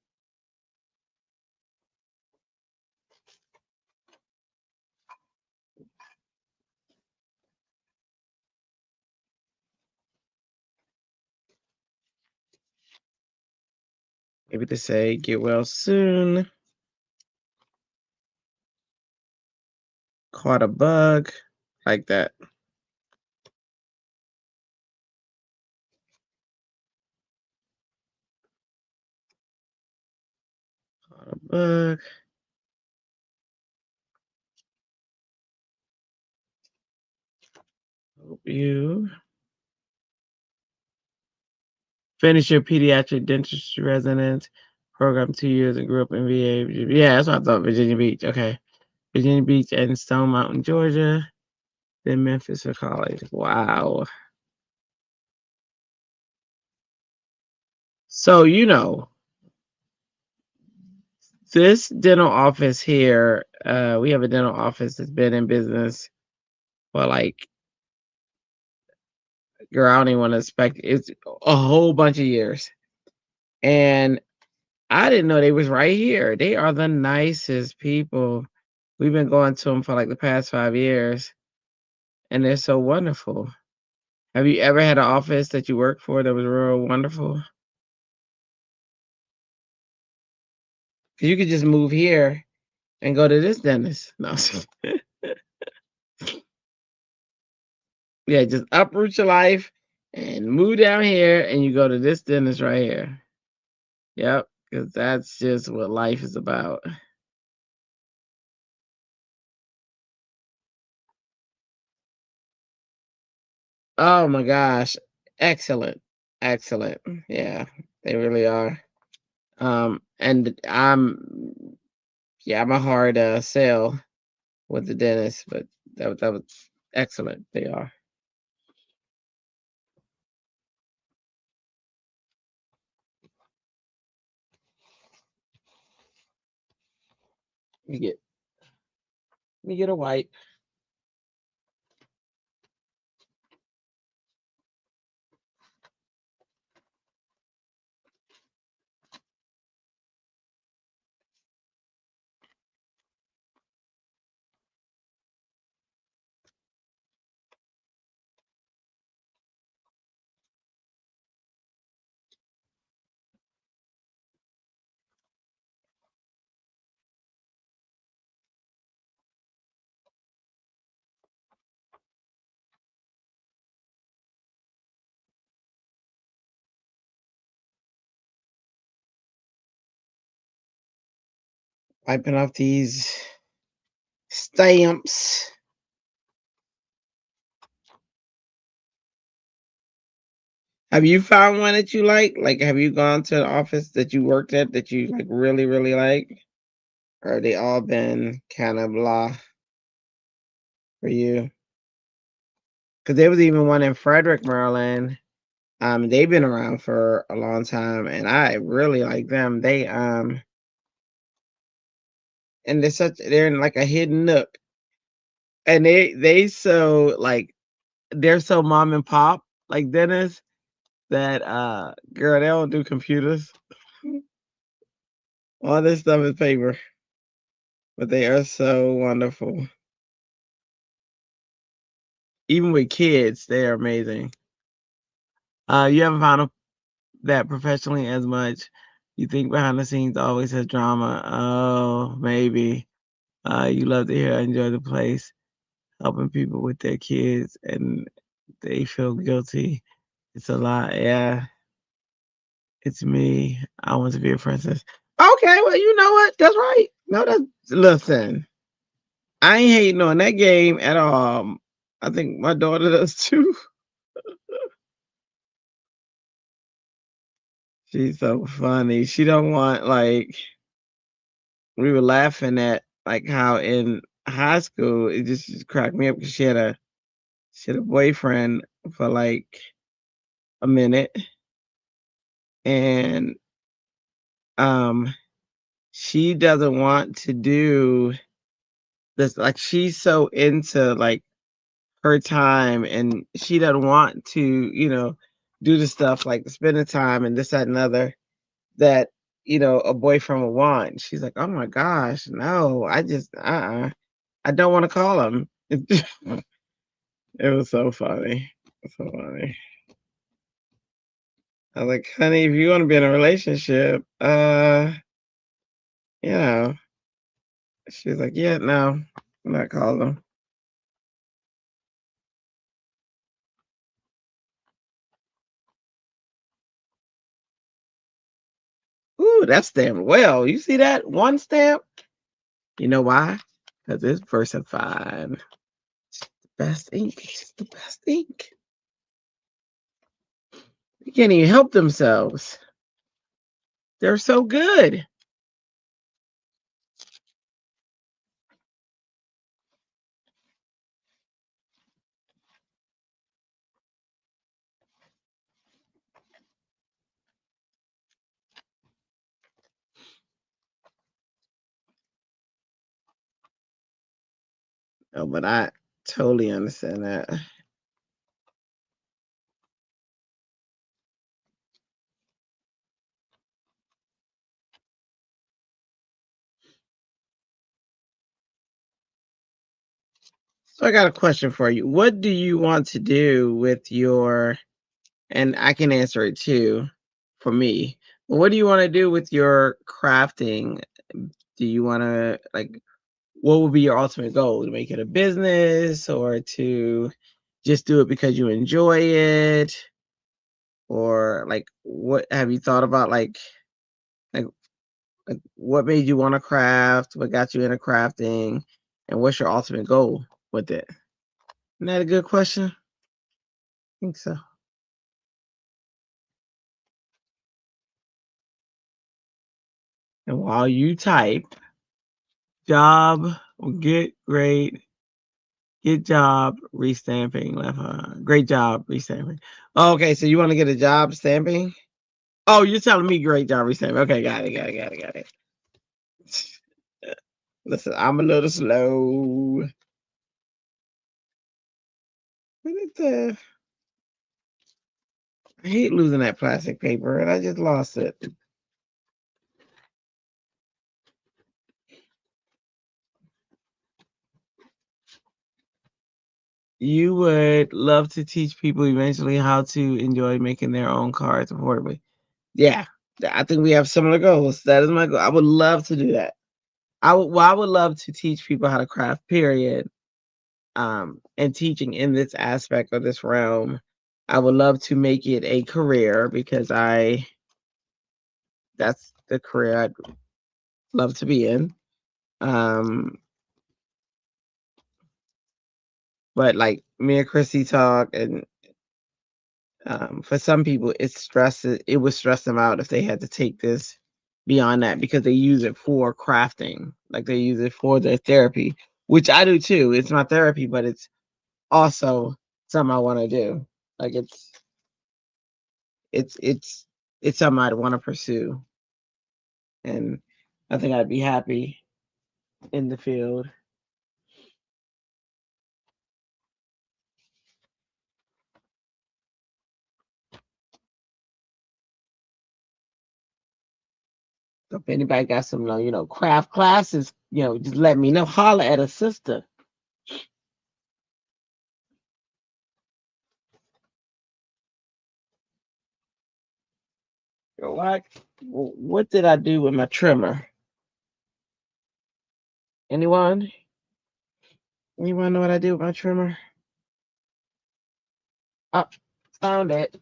maybe to say get well soon. Caught a bug. Like that. Caught a bug. Hope you finish your pediatric dentistry residence program 2 years and grew up in VA. Yeah, that's what I thought. Virginia Beach. Okay. Virginia Beach and Stone Mountain, Georgia. Then Memphis for college. Wow. So, this dental office here, we have a dental office that's been in business for like, girl, I don't even want to expect it's a whole bunch of years. And I didn't know they was right here. They are the nicest people. We've been going to them for like the past 5 years, and they're so wonderful. Have you ever had an office that you worked for that was real wonderful? 'Cause you could just move here and go to this dentist. No. Yeah, just uproot your life and move down here, and you go to this dentist right here. Yep, because that's just what life is about. Oh my gosh, excellent, excellent. Yeah, they really are. And I'm a hard sell with the dentist, but that was excellent. They are. Let me get let me get a wipe. Wiping off these stamps. Have you found one that you like? Like, have you gone to an office that you worked at that you like really, really like? Or they all been kind of blah for you? Because there was even one in Frederick, Maryland. They've been around for a long time, and I really like them. And they're in like a hidden nook, and they so like they're so mom and pop like Dennis that girl they don't do computers. All this stuff is paper, but they are so wonderful. Even with kids, they are amazing. You haven't found that professionally as much. You think behind the scenes always has drama. Oh, maybe. You love to hear I enjoy the place, helping people with their kids, and they feel guilty. It's a lot. Yeah, it's me. I want to be a princess. Okay, well, you know what? That's right. No, that's listen. I ain't hating on that game at all. I think my daughter does too. She's so funny. She don't want like we were laughing at like how in high school it just cracked me up because she had a boyfriend for like a minute and um she doesn't want to do this like she's so into like her time and she doesn't want to, do the stuff like spending time and this, that, and other that, a boyfriend would want. She's like, oh my gosh, no, I just I don't want to call him. It was so funny. So funny. I was like, honey, if you want to be in a relationship, you know, she's like, yeah, no, I'm not calling him. Ooh, that stamp. Well, you see that one stamp? You know why? Because it's versified. Best ink. It's the best ink. They can't even help themselves. They're so good. Oh, but I totally understand that. So I got a question for you. What do you want to do with your, and I can answer it too for me. What do you want to do with your crafting? Do you want to like what would be your ultimate goal? To make it a business or to just do it because you enjoy it, or like what have you thought about like like what made you want to craft? What got you into crafting? And what's your ultimate goal with it? Isn't that a good question? I think so. And while you type, job, get great, get job, restamping, left great job, restamping. Oh, okay, so you want to get a job stamping? Oh, you're telling me great job restamping. Okay, got it. Listen, I'm a little slow. What is the I hate losing that plastic paper, and I just lost it. You would love to teach people eventually how to enjoy making their own cards affordably. Yeah, I think we have similar goals. That is my goal. I would love to do that. I would love to teach people how to craft, period. And teaching in this aspect of this realm, I would love to make it a career because that's the career I'd love to be in. Um, but like me and Chrissy talk, and for some people, it would stress them out if they had to take this beyond that because they use it for crafting, like they use it for their therapy, which I do too. It's my therapy, but it's also something I want to do. Like it's it's it's something I'd want to pursue, and I think I'd be happy in the field. So if anybody got some, craft classes, just let me know. Holler at a sister. What? What did I do with my trimmer? Anyone? Anyone know what I did with my trimmer? Oh, found it.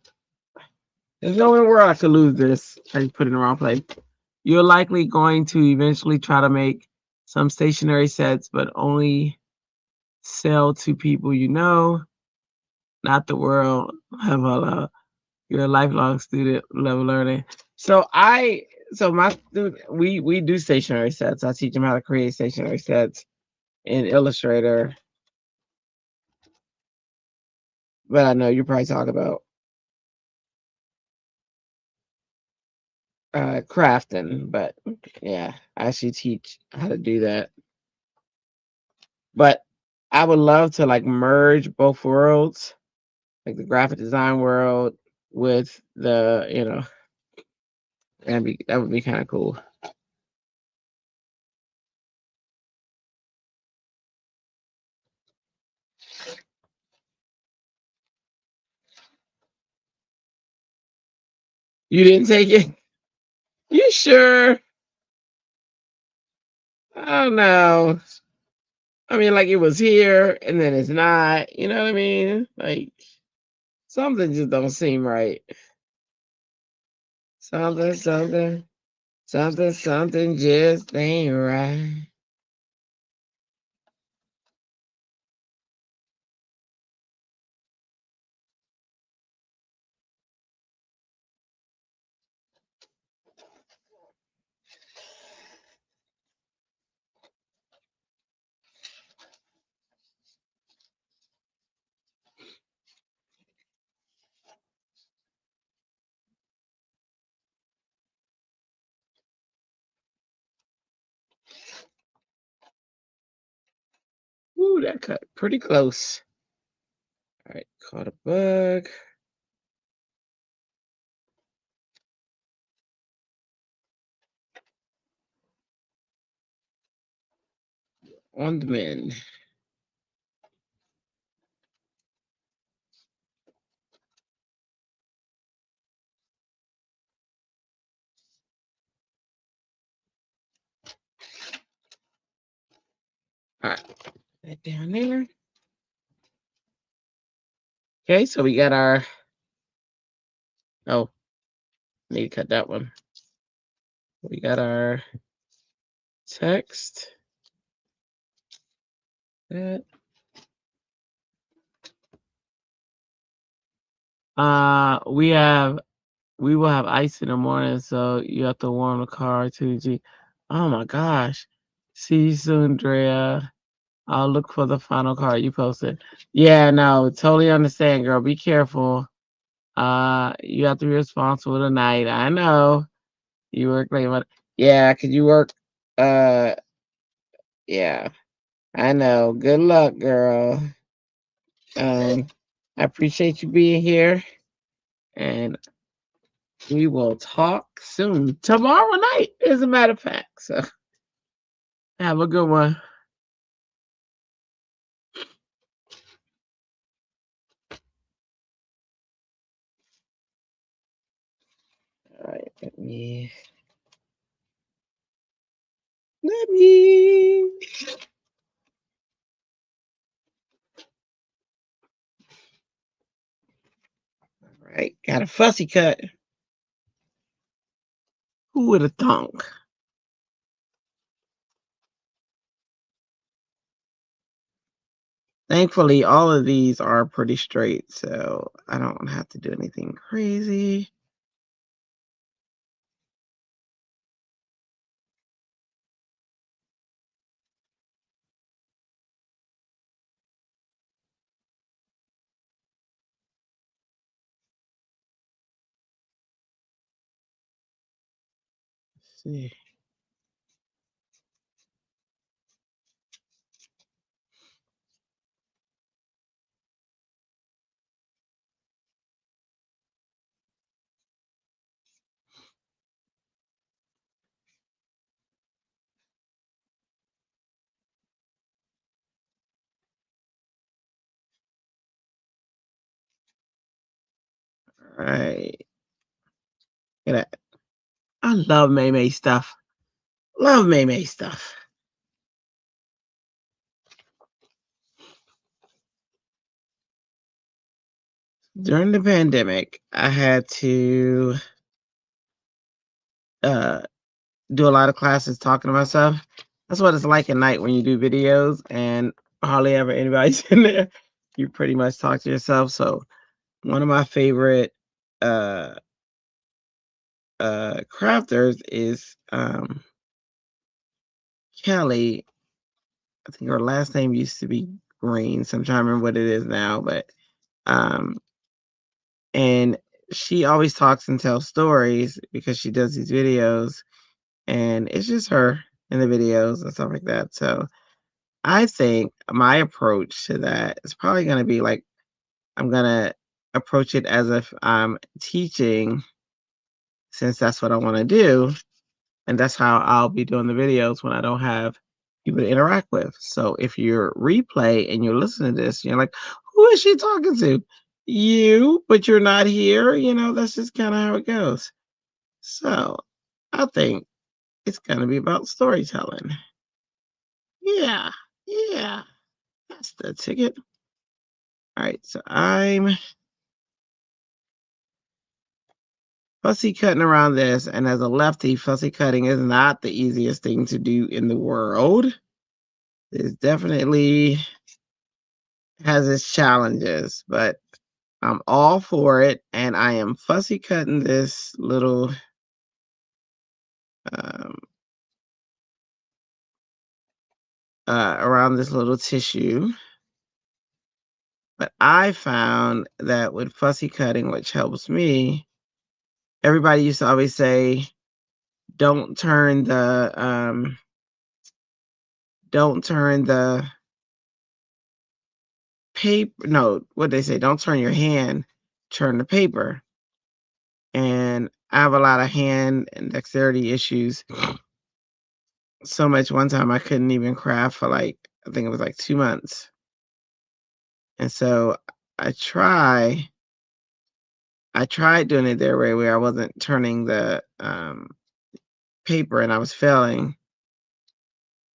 There's no way in the world I could lose this. I just put it in the wrong place. You're likely going to eventually try to make some stationary sets, but only sell to people you know, not the world. Well, you're a lifelong student level learning. So my student, we do stationary sets. I teach them how to create stationary sets in Illustrator. But I know you're probably talking about crafting. But yeah, I actually teach how to do that. But I would love to like merge both worlds, like the graphic design world with the, that would be kind of cool. You didn't take it? You sure? I don't know. I mean, like it was here and then it's not. You know what I mean? Like something just don't seem right. Something, something, something just ain't right. Ooh, that cut pretty close. All right, caught a bug on the mend. All right, that down there. Okay, so we got our, oh, need to cut that one. We got our text. That. We will have ice in the morning, so you have to warm the car to G. Oh my gosh. See you soon, Drea. I'll look for the final card you posted. Yeah, no, totally understand, girl. Be careful. You have to be responsible tonight. I know. You work late, but yeah, could you work? Uh, yeah, I know. Good luck, girl. Um, I appreciate you being here, and we will talk soon. Tomorrow night, as a matter of fact. So have a good one. All right, let me. All right, got a fussy cut. Who would have thunk? Thankfully, all of these are pretty straight, so I don't have to do anything crazy. Let's see. All right. Look at that. I love May stuff. Love May stuff. During the pandemic, I had to uh, do a lot of classes talking to myself. That's what it's like at night when you do videos and hardly ever anybody's in there. You pretty much talk to yourself. So one of my favorite uh crafters is Kelly. I think her last name used to be Green, so I'm trying to remember what it is now, but um and she always talks and tells stories because she does these videos, and it's just her in the videos and stuff like that. So I think my approach to that is probably going to be like I'm going to approach it as if I'm teaching, since that's what I want to do, and that's how I'll be doing the videos when I don't have people to interact with. So if you're replay and you're listening to this, you're like, who is she talking to? You, but you're not here. That's just kind of how it goes. So I think it's going to be about storytelling. Yeah, yeah, that's the ticket. All right, so I'm fussy cutting around this, and as a lefty, fussy cutting is not the easiest thing to do in the world. It definitely has its challenges, but I'm all for it, and I am fussy cutting this little um, around this little tissue. But I found that with fussy cutting, which helps me, everybody used to always say, "Don't turn the don't turn the paper." No, what they say? Don't turn your hand, turn the paper. And I have a lot of hand and dexterity issues. So much one time I couldn't even craft for like I think it was like 2 months. And so I try I tried doing it their way where I wasn't turning the paper and I was failing.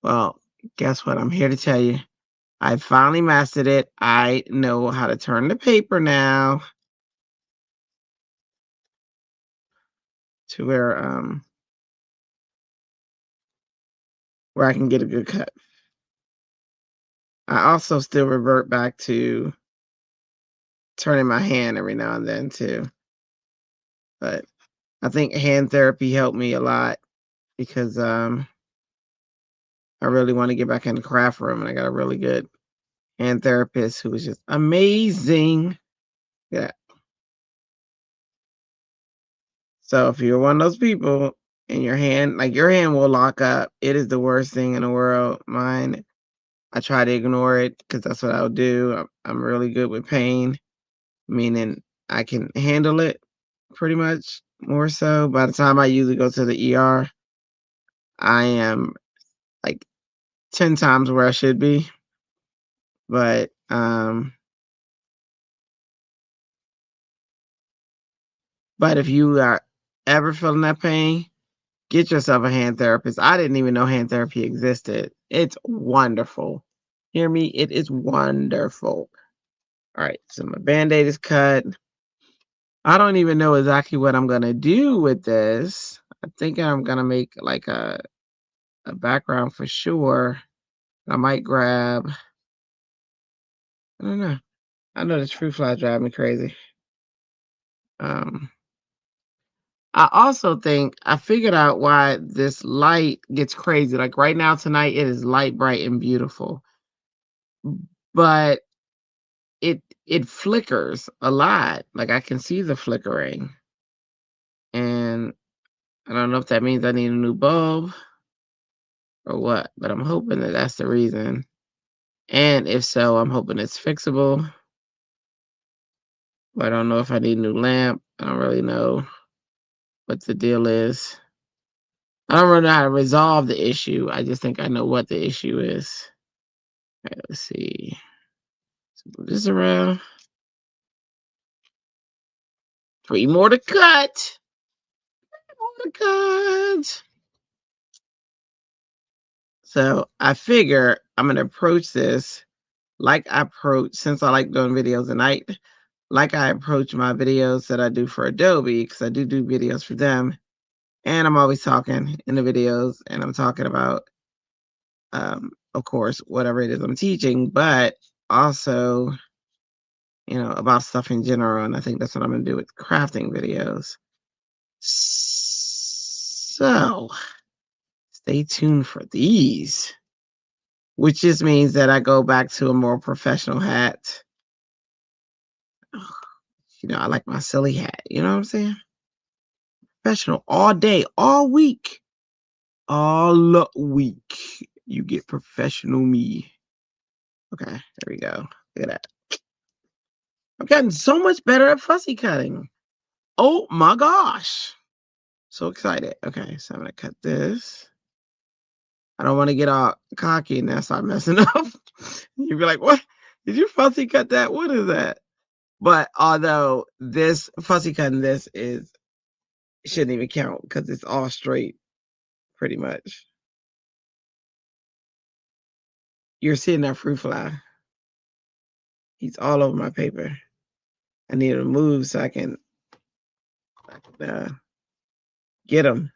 Well, guess what? I'm here to tell you. I finally mastered it. I know how to turn the paper now to where I can get a good cut. I also still revert back to turning my hand every now and then too. But I think hand therapy helped me a lot because I really want to get back in the craft room, and I got a really good hand therapist who was just amazing. Yeah. So if you're one of those people and your hand will lock up, it is the worst thing in the world. Mine, I try to ignore it because that's what I'll do. I'm really good with pain, meaning I can handle it pretty much more so. By the time I usually go to the ER, I am like 10 times where I should be. But if you are ever feeling that pain, get yourself a hand therapist. I didn't even know hand therapy existed. It's wonderful. Hear me? It is wonderful. All right, so my band-aid is cut. I don't even know exactly what I'm gonna do with this. I think I'm gonna make like a background for sure. I might grab, I don't know. I know this fruit fly drive me crazy. Um, I also think I figured out why this light gets crazy. Like right now tonight, it is light, bright, and beautiful. But it flickers a lot. Like I can see the flickering. And I don't know if that means I need a new bulb or what, but I'm hoping that that's the reason. And if so, I'm hoping it's fixable. But I don't know if I need a new lamp. I don't really know what the deal is. I don't really know how to resolve the issue. I just think I know what the issue is. All right, let's see. So move this around. 3 more to cut. More to cut. So I figure I'm gonna approach this like I approach, since I like doing videos at night, like I approach my videos that I do for Adobe, because I do videos for them. And I'm always talking in the videos, and I'm talking about, of course, whatever it is I'm teaching, but also, about stuff in general. And I think that's what I'm gonna do with crafting videos. So stay tuned for these, which just means that I go back to a more professional hat. I like my silly hat. You know what I'm saying? Professional all day, all week. All week. You get professional me. Okay, there we go. Look at that. I've gotten so much better at fussy cutting. Oh my gosh. So excited. Okay, so I'm gonna cut this. I don't want to get all cocky and then start messing up. You'd be like, what? Did you fussy cut that? What is that? But although this fussy cutting this is shouldn't even count because it's all straight pretty much. You're seeing that fruit fly. He's all over my paper. I need him to move so I can get him.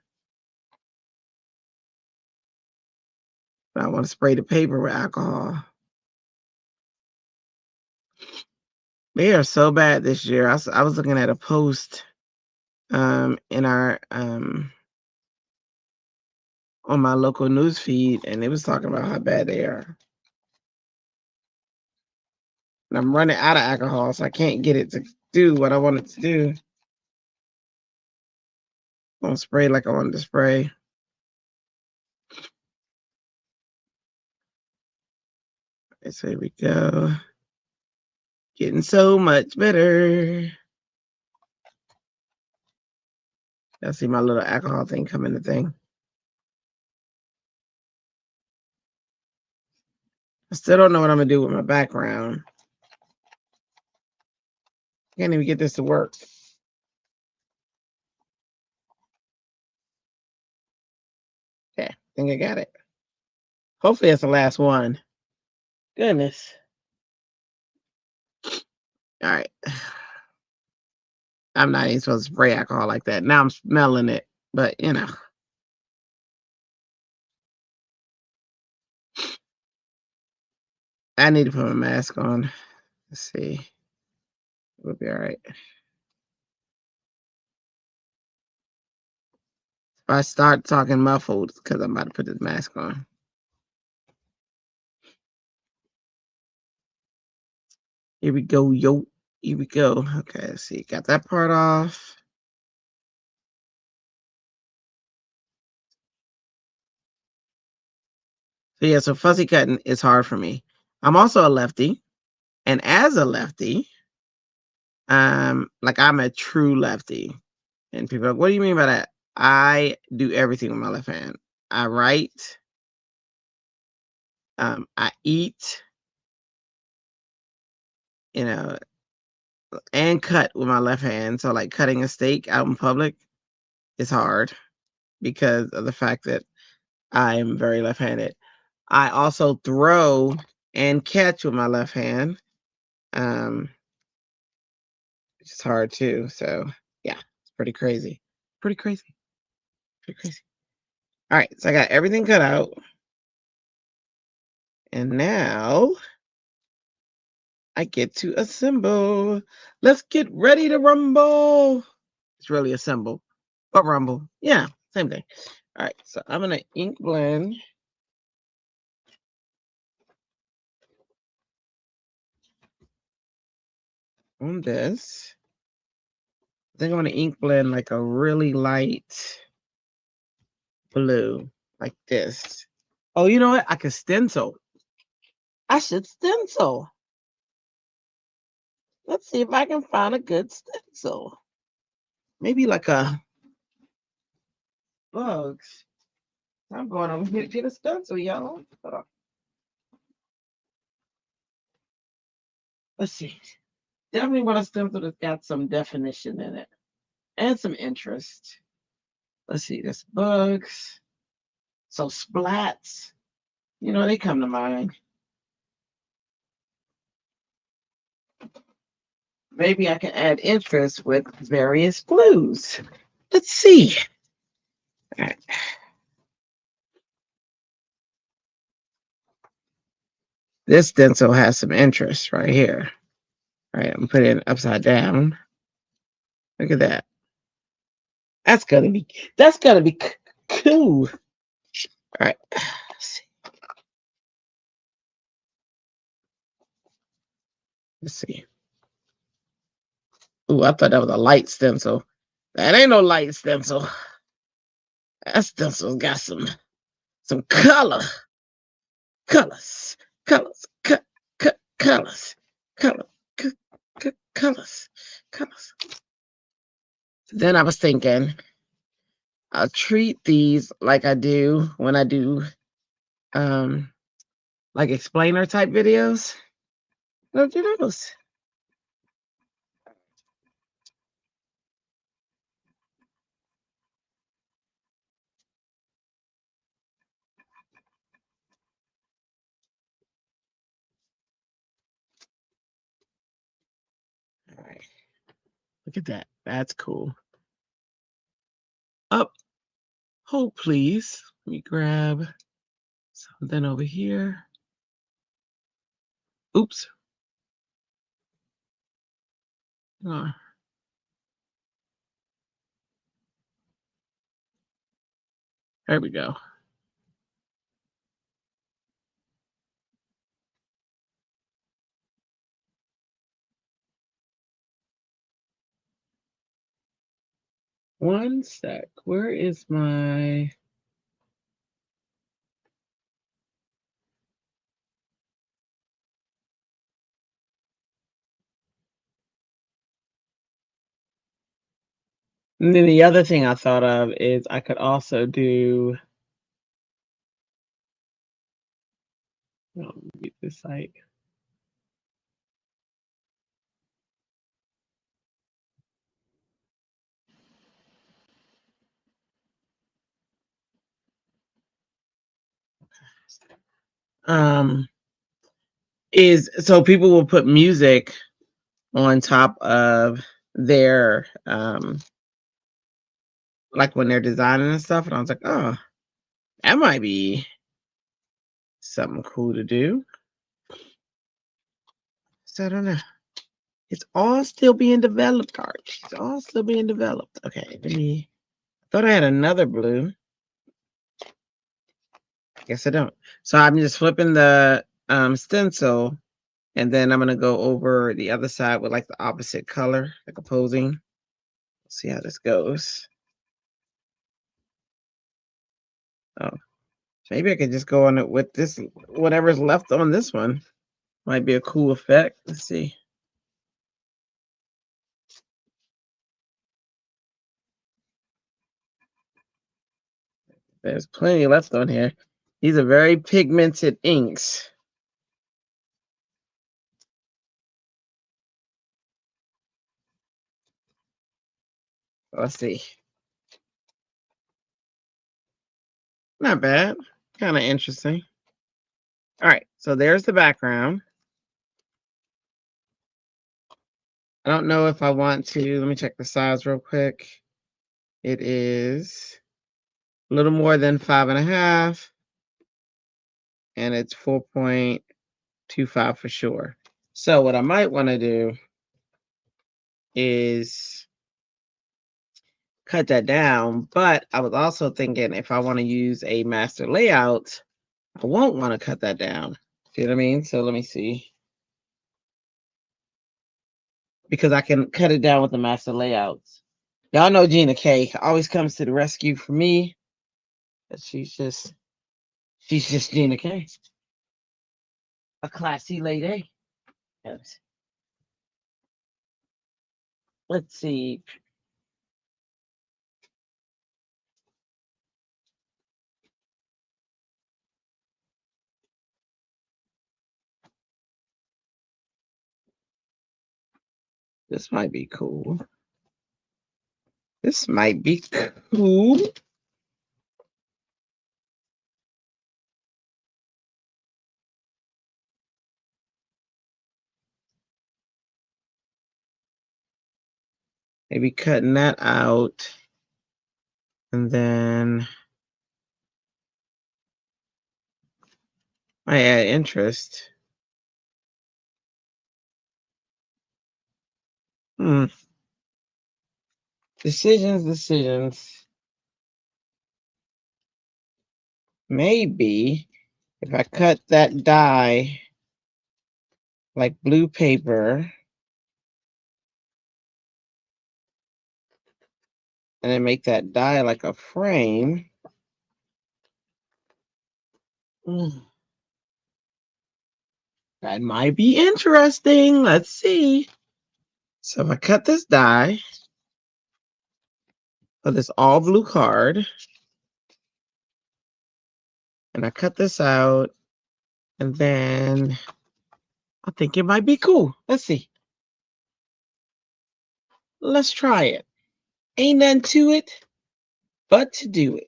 But I want to spray the paper with alcohol. They are so bad this year. I was looking at a post in our on my local news feed, and it was talking about how bad they are. And I'm running out of alcohol, so I can't get it to do what I want it to do. I'm gonna spray like I wanted to spray. Okay, so here we go. Getting so much better. I see my little alcohol thing come in the thing. I still don't know what I'm gonna do with my background. Can't even get this to work. Okay, I think I got it. Hopefully that's the last one. Goodness. All right. I'm not even supposed to spray alcohol like that. Now I'm smelling it, but I need to put my mask on. Let's see. We'll be all right. If I start talking muffled, it's because I'm about to put this mask on. Here we go, yo. Here we go. Okay, let's see. Got that part off. So yeah, so fussy cutting is hard for me. I'm also a lefty, and as a lefty, like I'm a true lefty. And people are like, what do you mean by that? I do everything with my left hand. I write, I eat, you know, and cut with my left hand. So like cutting a steak out in public is hard because of the fact that I'm very left-handed. I also throw and catch with my left hand, um, which is hard too. So yeah, it's pretty crazy. Pretty crazy. Pretty crazy. All right, so I got everything cut out. And now I get to assemble. Let's get ready to rumble. It's really assemble, but rumble. Yeah, same thing. All right, so I'm gonna ink blend on this. I think I'm gonna ink blend like a really light blue, like this. Oh, you know what? I could stencil. I should stencil. Let's see if I can find a good stencil. Maybe like a bugs. I'm going over here to get a stencil, y'all. Hold on. Let's see. Definitely want a stencil that's got some definition in it and some interest. Let's see. There's bugs. So splats. They come to mind. Maybe I can add interest with various blues. Let's see. All right. This stencil has some interest right here. All right, I'm putting it upside down. Look at that. That's gonna be cool. All right. Let's see. Let's see. Ooh, I thought that was a light stencil. That ain't no light stencil. That stencil's got some colors, colors, colors, colors, colors. Then I was thinking, I'll treat these like I do when I do like explainer type videos. Don't you notice? All right. Look at that. That's cool. Up. Hold, please. Let me grab something over here. Oops. Oh, there we go. One sec. Where is my... And then the other thing I thought of is I could also do... Oh, get this site. Um, is so people will put music on top of their like when they're designing and stuff, and I was like, oh, that might be something cool to do. So I don't know. It's all still being developed, Arch. It's all still being developed. Okay, let me. I thought I had another blue. Guess I don't. So I'm just flipping the stencil, and then I'm gonna go over the other side with like the opposite color, like opposing. See how this goes. Oh, maybe I could just go on it with this, whatever's left on this one. Might be a cool effect. Let's see. There's plenty left on here. These are very pigmented inks. Let's see. Not bad. Kind of interesting. All right. So there's the background. I don't know if I want to. Let me check the size real quick. It is a little more than 5.5, and it's 4.25 for sure. So what I might want to do is cut that down, but I was also thinking if I want to use a master layout, I won't want to cut that down. See what I mean? So let me see. Because I can cut it down with the master layouts. Y'all know Gina K always comes to the rescue for me. But she's just Gina K. A classy lady. Yes. Let's see. This might be cool. This might be cool. Maybe cutting that out. And then I add interest. Hmm. Decisions. Maybe if I cut that die like blue paper and then make that die like a frame. That might be interesting. Let's see. So if I cut this die for this all blue card, and I cut this out, and then I think it might be cool. Let's see. Let's try it. Ain't nothing to it but to do it.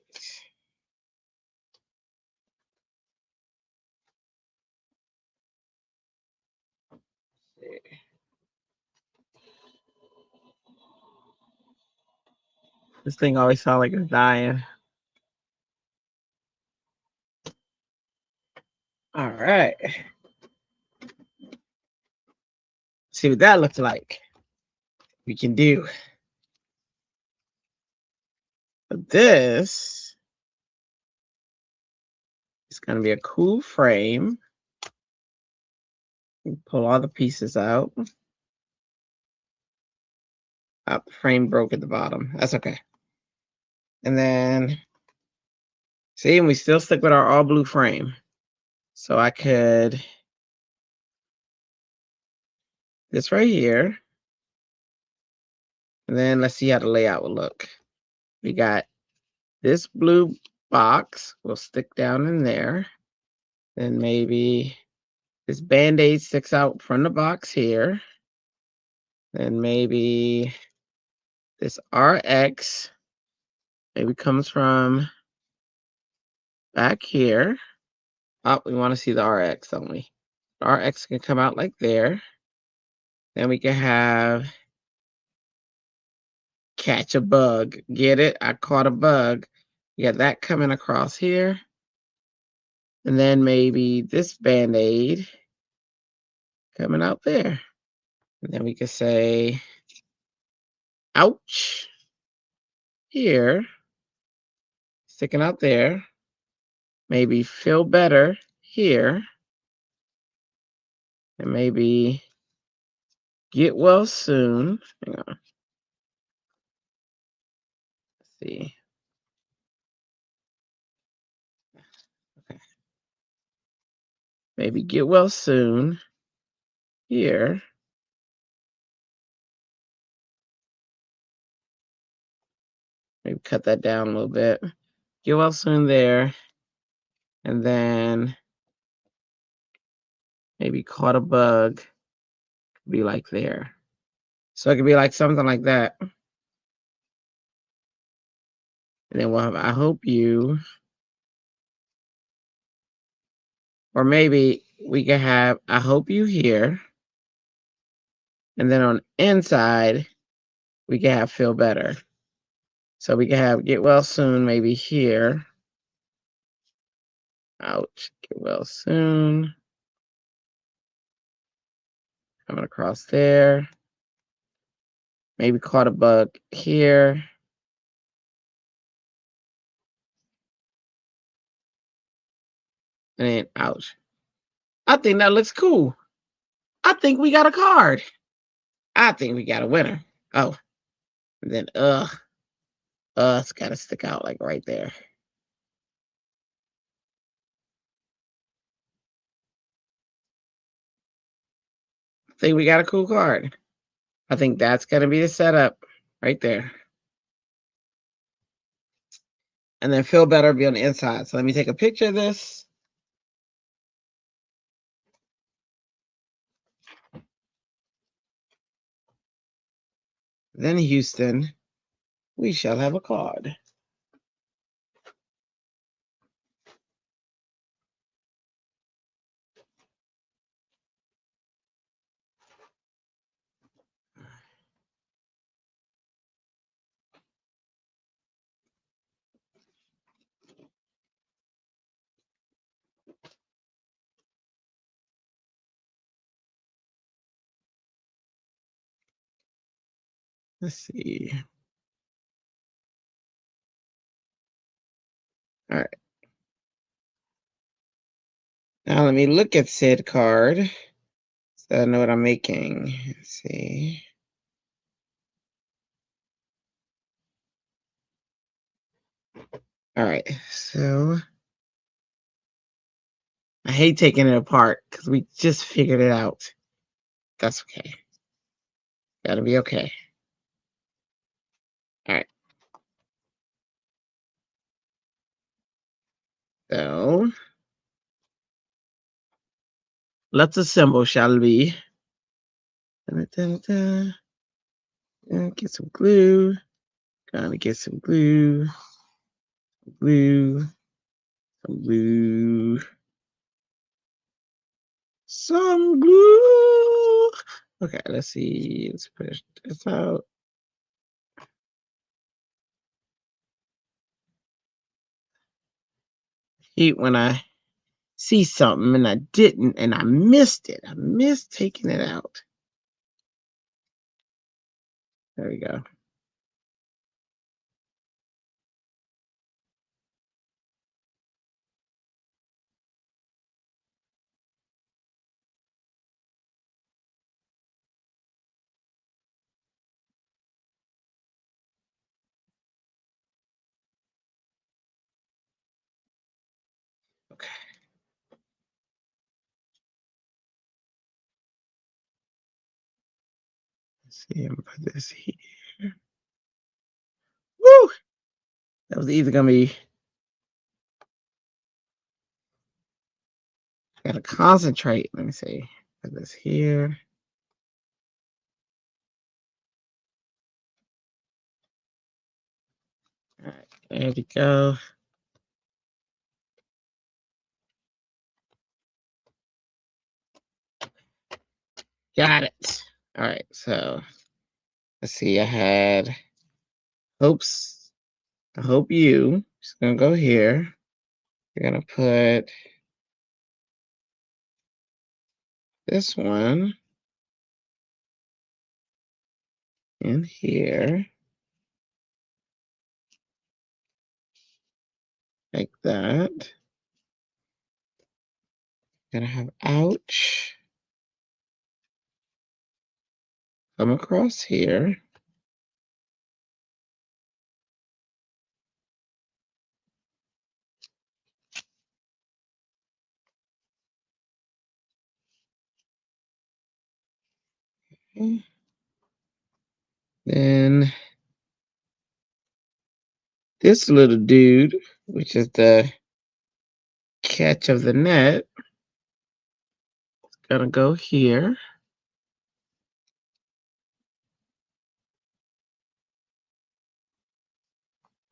This thing always sounds like it's dying. All right. See what that looks like. We can do. But this is going to be a cool frame. Pull all the pieces out. Oh, the frame broke at the bottom. That's okay. And then, see, and we still stick with our all blue frame. So I could, this right here. And then let's see how the layout will look. We got this blue box. We'll stick down in there. Then maybe this Band-Aid sticks out from the box here. Then maybe this RX maybe comes from back here. Oh, we want to see the RX, don't we? our X can come out like there. Then we can have catch a bug. Get it? I caught a bug. You got that coming across here. And then maybe this Band-Aid coming out there. And then we could say, ouch, here, sticking out there. Maybe feel better here. And maybe get well soon. Hang on. Let's see. Okay. Maybe get well soon here. Maybe cut that down a little bit. Get well soon there. And then maybe caught a bug. Be like there. So it could be like something like that. And then we'll have I hope you. Or maybe we could have I hope you here. And then on the inside, we can have feel better. So we can have get well soon, maybe here. Ouch. Get well soon. Coming across there. Maybe caught a bug here. And then ouch. I think that looks cool. I think we got a card. I think we got a winner. Oh. And then it's gotta stick out like right there. I think we got a cool card. I think that's gonna be the setup right there. And then feel better be on the inside. So let me take a picture of this. Then Houston, we shall have a card. Let's see. All right. Now let me look at said card so I know what I'm making. Let's see. All right. So I hate taking it apart because we just figured it out. That's okay. Gotta be okay. All right. So let's assemble, shall we? Get some glue. Gotta get some glue. Glue. Some glue. Some glue. Okay, let's see. Let's push this out. Hate when I see something and I didn't and I missed it. I missed taking it out. There we go. Okay. Let's see. I'm gonna put this here. Woo! That was either gonna be. Gotta concentrate. Let me see. Put this here. All right, there we go. Got it. All right, so let's see. I had hopes. I hope you. Just gonna go here. We're gonna put this one in here, like that. Gonna have ouch come across here. Then this little dude, which is the catch of the net, gonna go here.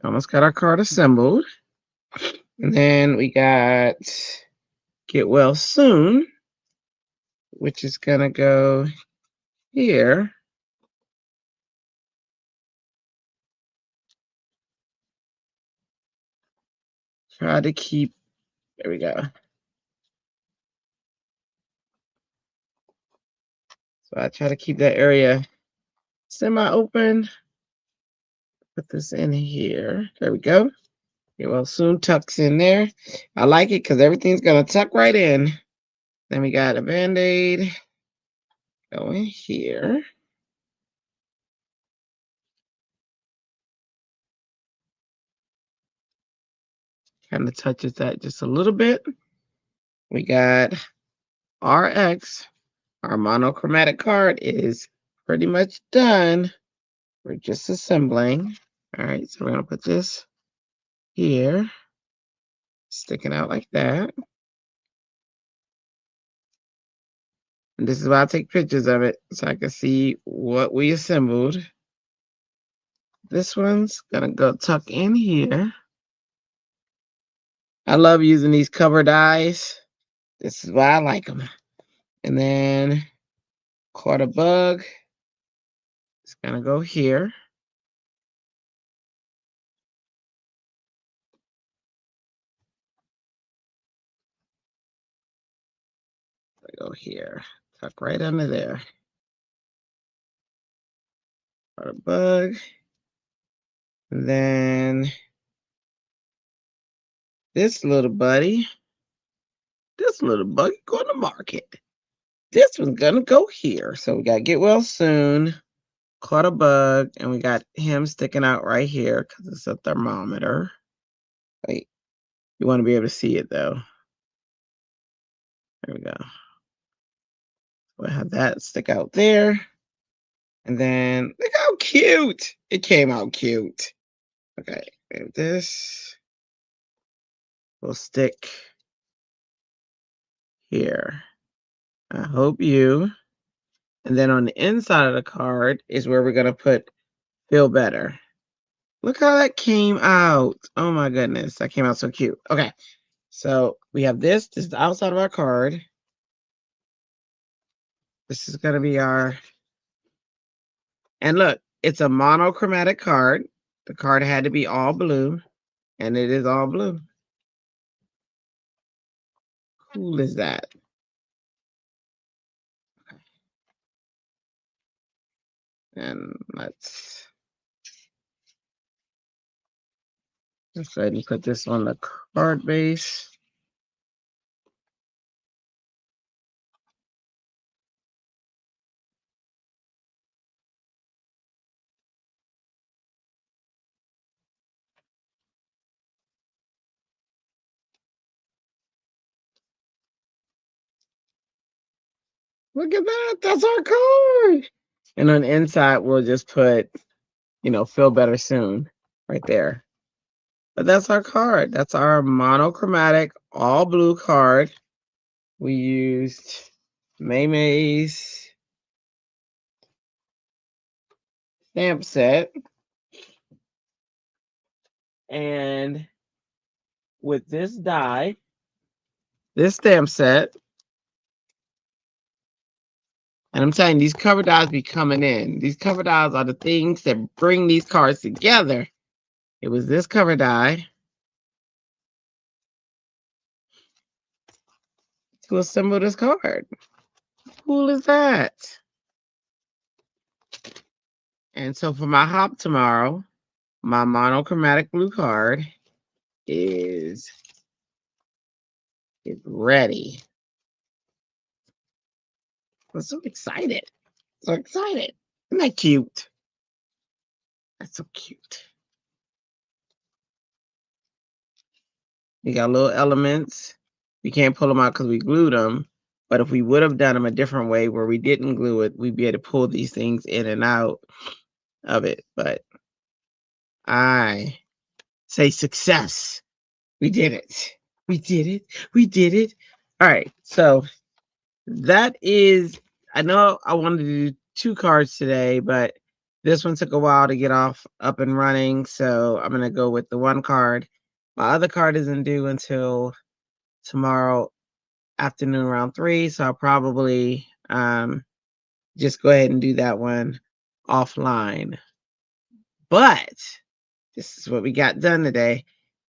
Almost got our card assembled. And then we got get well soon, which is gonna go here. Try to keep, there we go. So I try to keep that area semi-open. Put this in here. There we go. Get well soon tucks in there. I like it because everything's gonna tuck right in. Then we got a band-aid. Go in here. Kind of touches that just a little bit. We got RX. Our monochromatic card is pretty much done. We're just assembling. All right, so we're gonna put this here, sticking out like that. And this is why I take pictures of it so I can see what we assembled. This one's gonna go tuck in here. I love using these cover dies. This is why I like them. And then quarter bug. It's gonna go here. Go here. Tuck right under there. Quarter bug. And then this little buddy. This little buggy going to market. This one's gonna go here. So we got get well soon, caught a bug, and we got him sticking out right here because it's a thermometer. Wait, you want to be able to see it though. There we go. We'll have that stick out there. And then look how cute. It came out cute. Okay, and this will stick here. I hope you. And then on the inside of the card is where we're gonna put feel better. Look how that came out. Oh my goodness, that came out so cute. Okay, so we have this. This is the outside of our card. This is gonna be our, and look, it's a monochromatic card. The card had to be all blue, and it is all blue. Cool is that? And let's go ahead and put this on the card base. Look at that. That's our card. And on the inside, we'll just put, feel better soon right there. But that's our card. That's our monochromatic all blue card. We used May's stamp set. And with this die, this stamp set, And I'm saying these cover dies be coming in. These cover dies are the things that bring these cards together. It was this cover die to assemble this card. Cool is that? And so for my hop tomorrow, my monochromatic blue card is ready. I'm so excited. So excited. Isn't that cute? That's so cute. We got little elements. We can't pull them out because we glued them. But if we would have done them a different way where we didn't glue it, we'd be able to pull these things in and out of it. But I say success. We did it. We did it. We did it. All right. So that is, I know I wanted to do 2 cards today, but this one took a while to get off up and running. So I'm going to go with the 1 card. My other card isn't due until tomorrow afternoon around 3. So I'll probably just go ahead and do that one offline. But this is what we got done today.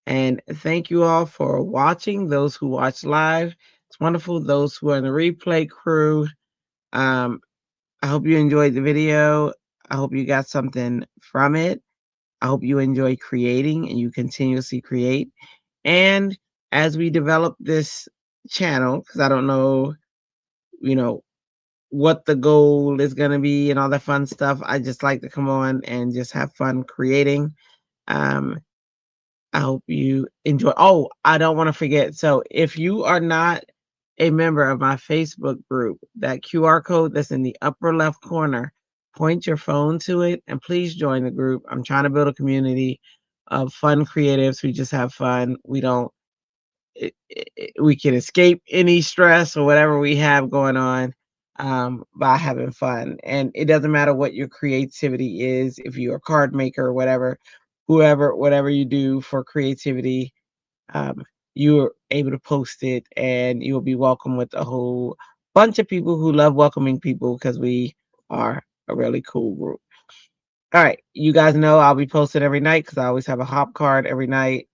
And thank you all for watching. Those who watch live, it's wonderful. Those who are in the replay crew, I hope you enjoyed the video. I hope you got something from it. I hope you enjoy creating and you continuously create. And as we develop this channel, because I don't know, you know, what the goal is going to be and all that fun stuff, I just like to come on and just have fun creating. Um, I hope you enjoy. Oh, I don't want to forget. So if you are not a member of my Facebook group, that QR code that's in the upper left corner, point your phone to it and please join the group. I'm trying to build a community of fun creatives who just have fun. We don't, we can escape any stress or whatever we have going on by having fun. And it doesn't matter what your creativity is, if you're a card maker or whatever, whatever you do for creativity, um, you're able to post it and you'll be welcome with a whole bunch of people who love welcoming people because we are a really cool group. All right, you guys know I'll be posting every night because I always have a hop card every night,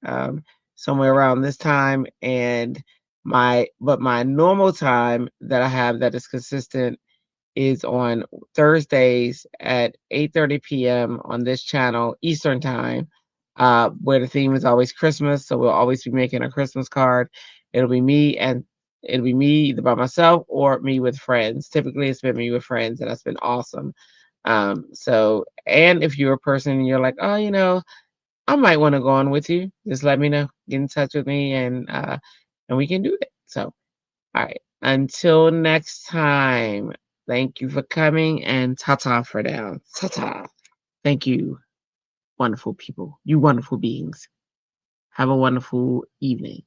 somewhere around this time. And my normal time that I have that is consistent is on Thursdays at 8:30 p.m. on this channel Eastern time, where the theme is always Christmas. So we'll always be making a Christmas card. It'll be me and it'll be me either by myself or me with friends. Typically, it's been me with friends, and that's been awesome. So, and if you're a person and you're like, oh, I might want to go on with you, just let me know. Get in touch with me, and we can do it. So, all right. Until next time, thank you for coming and ta-ta for now. Ta-ta. Thank you, wonderful people. You wonderful beings. Have a wonderful evening.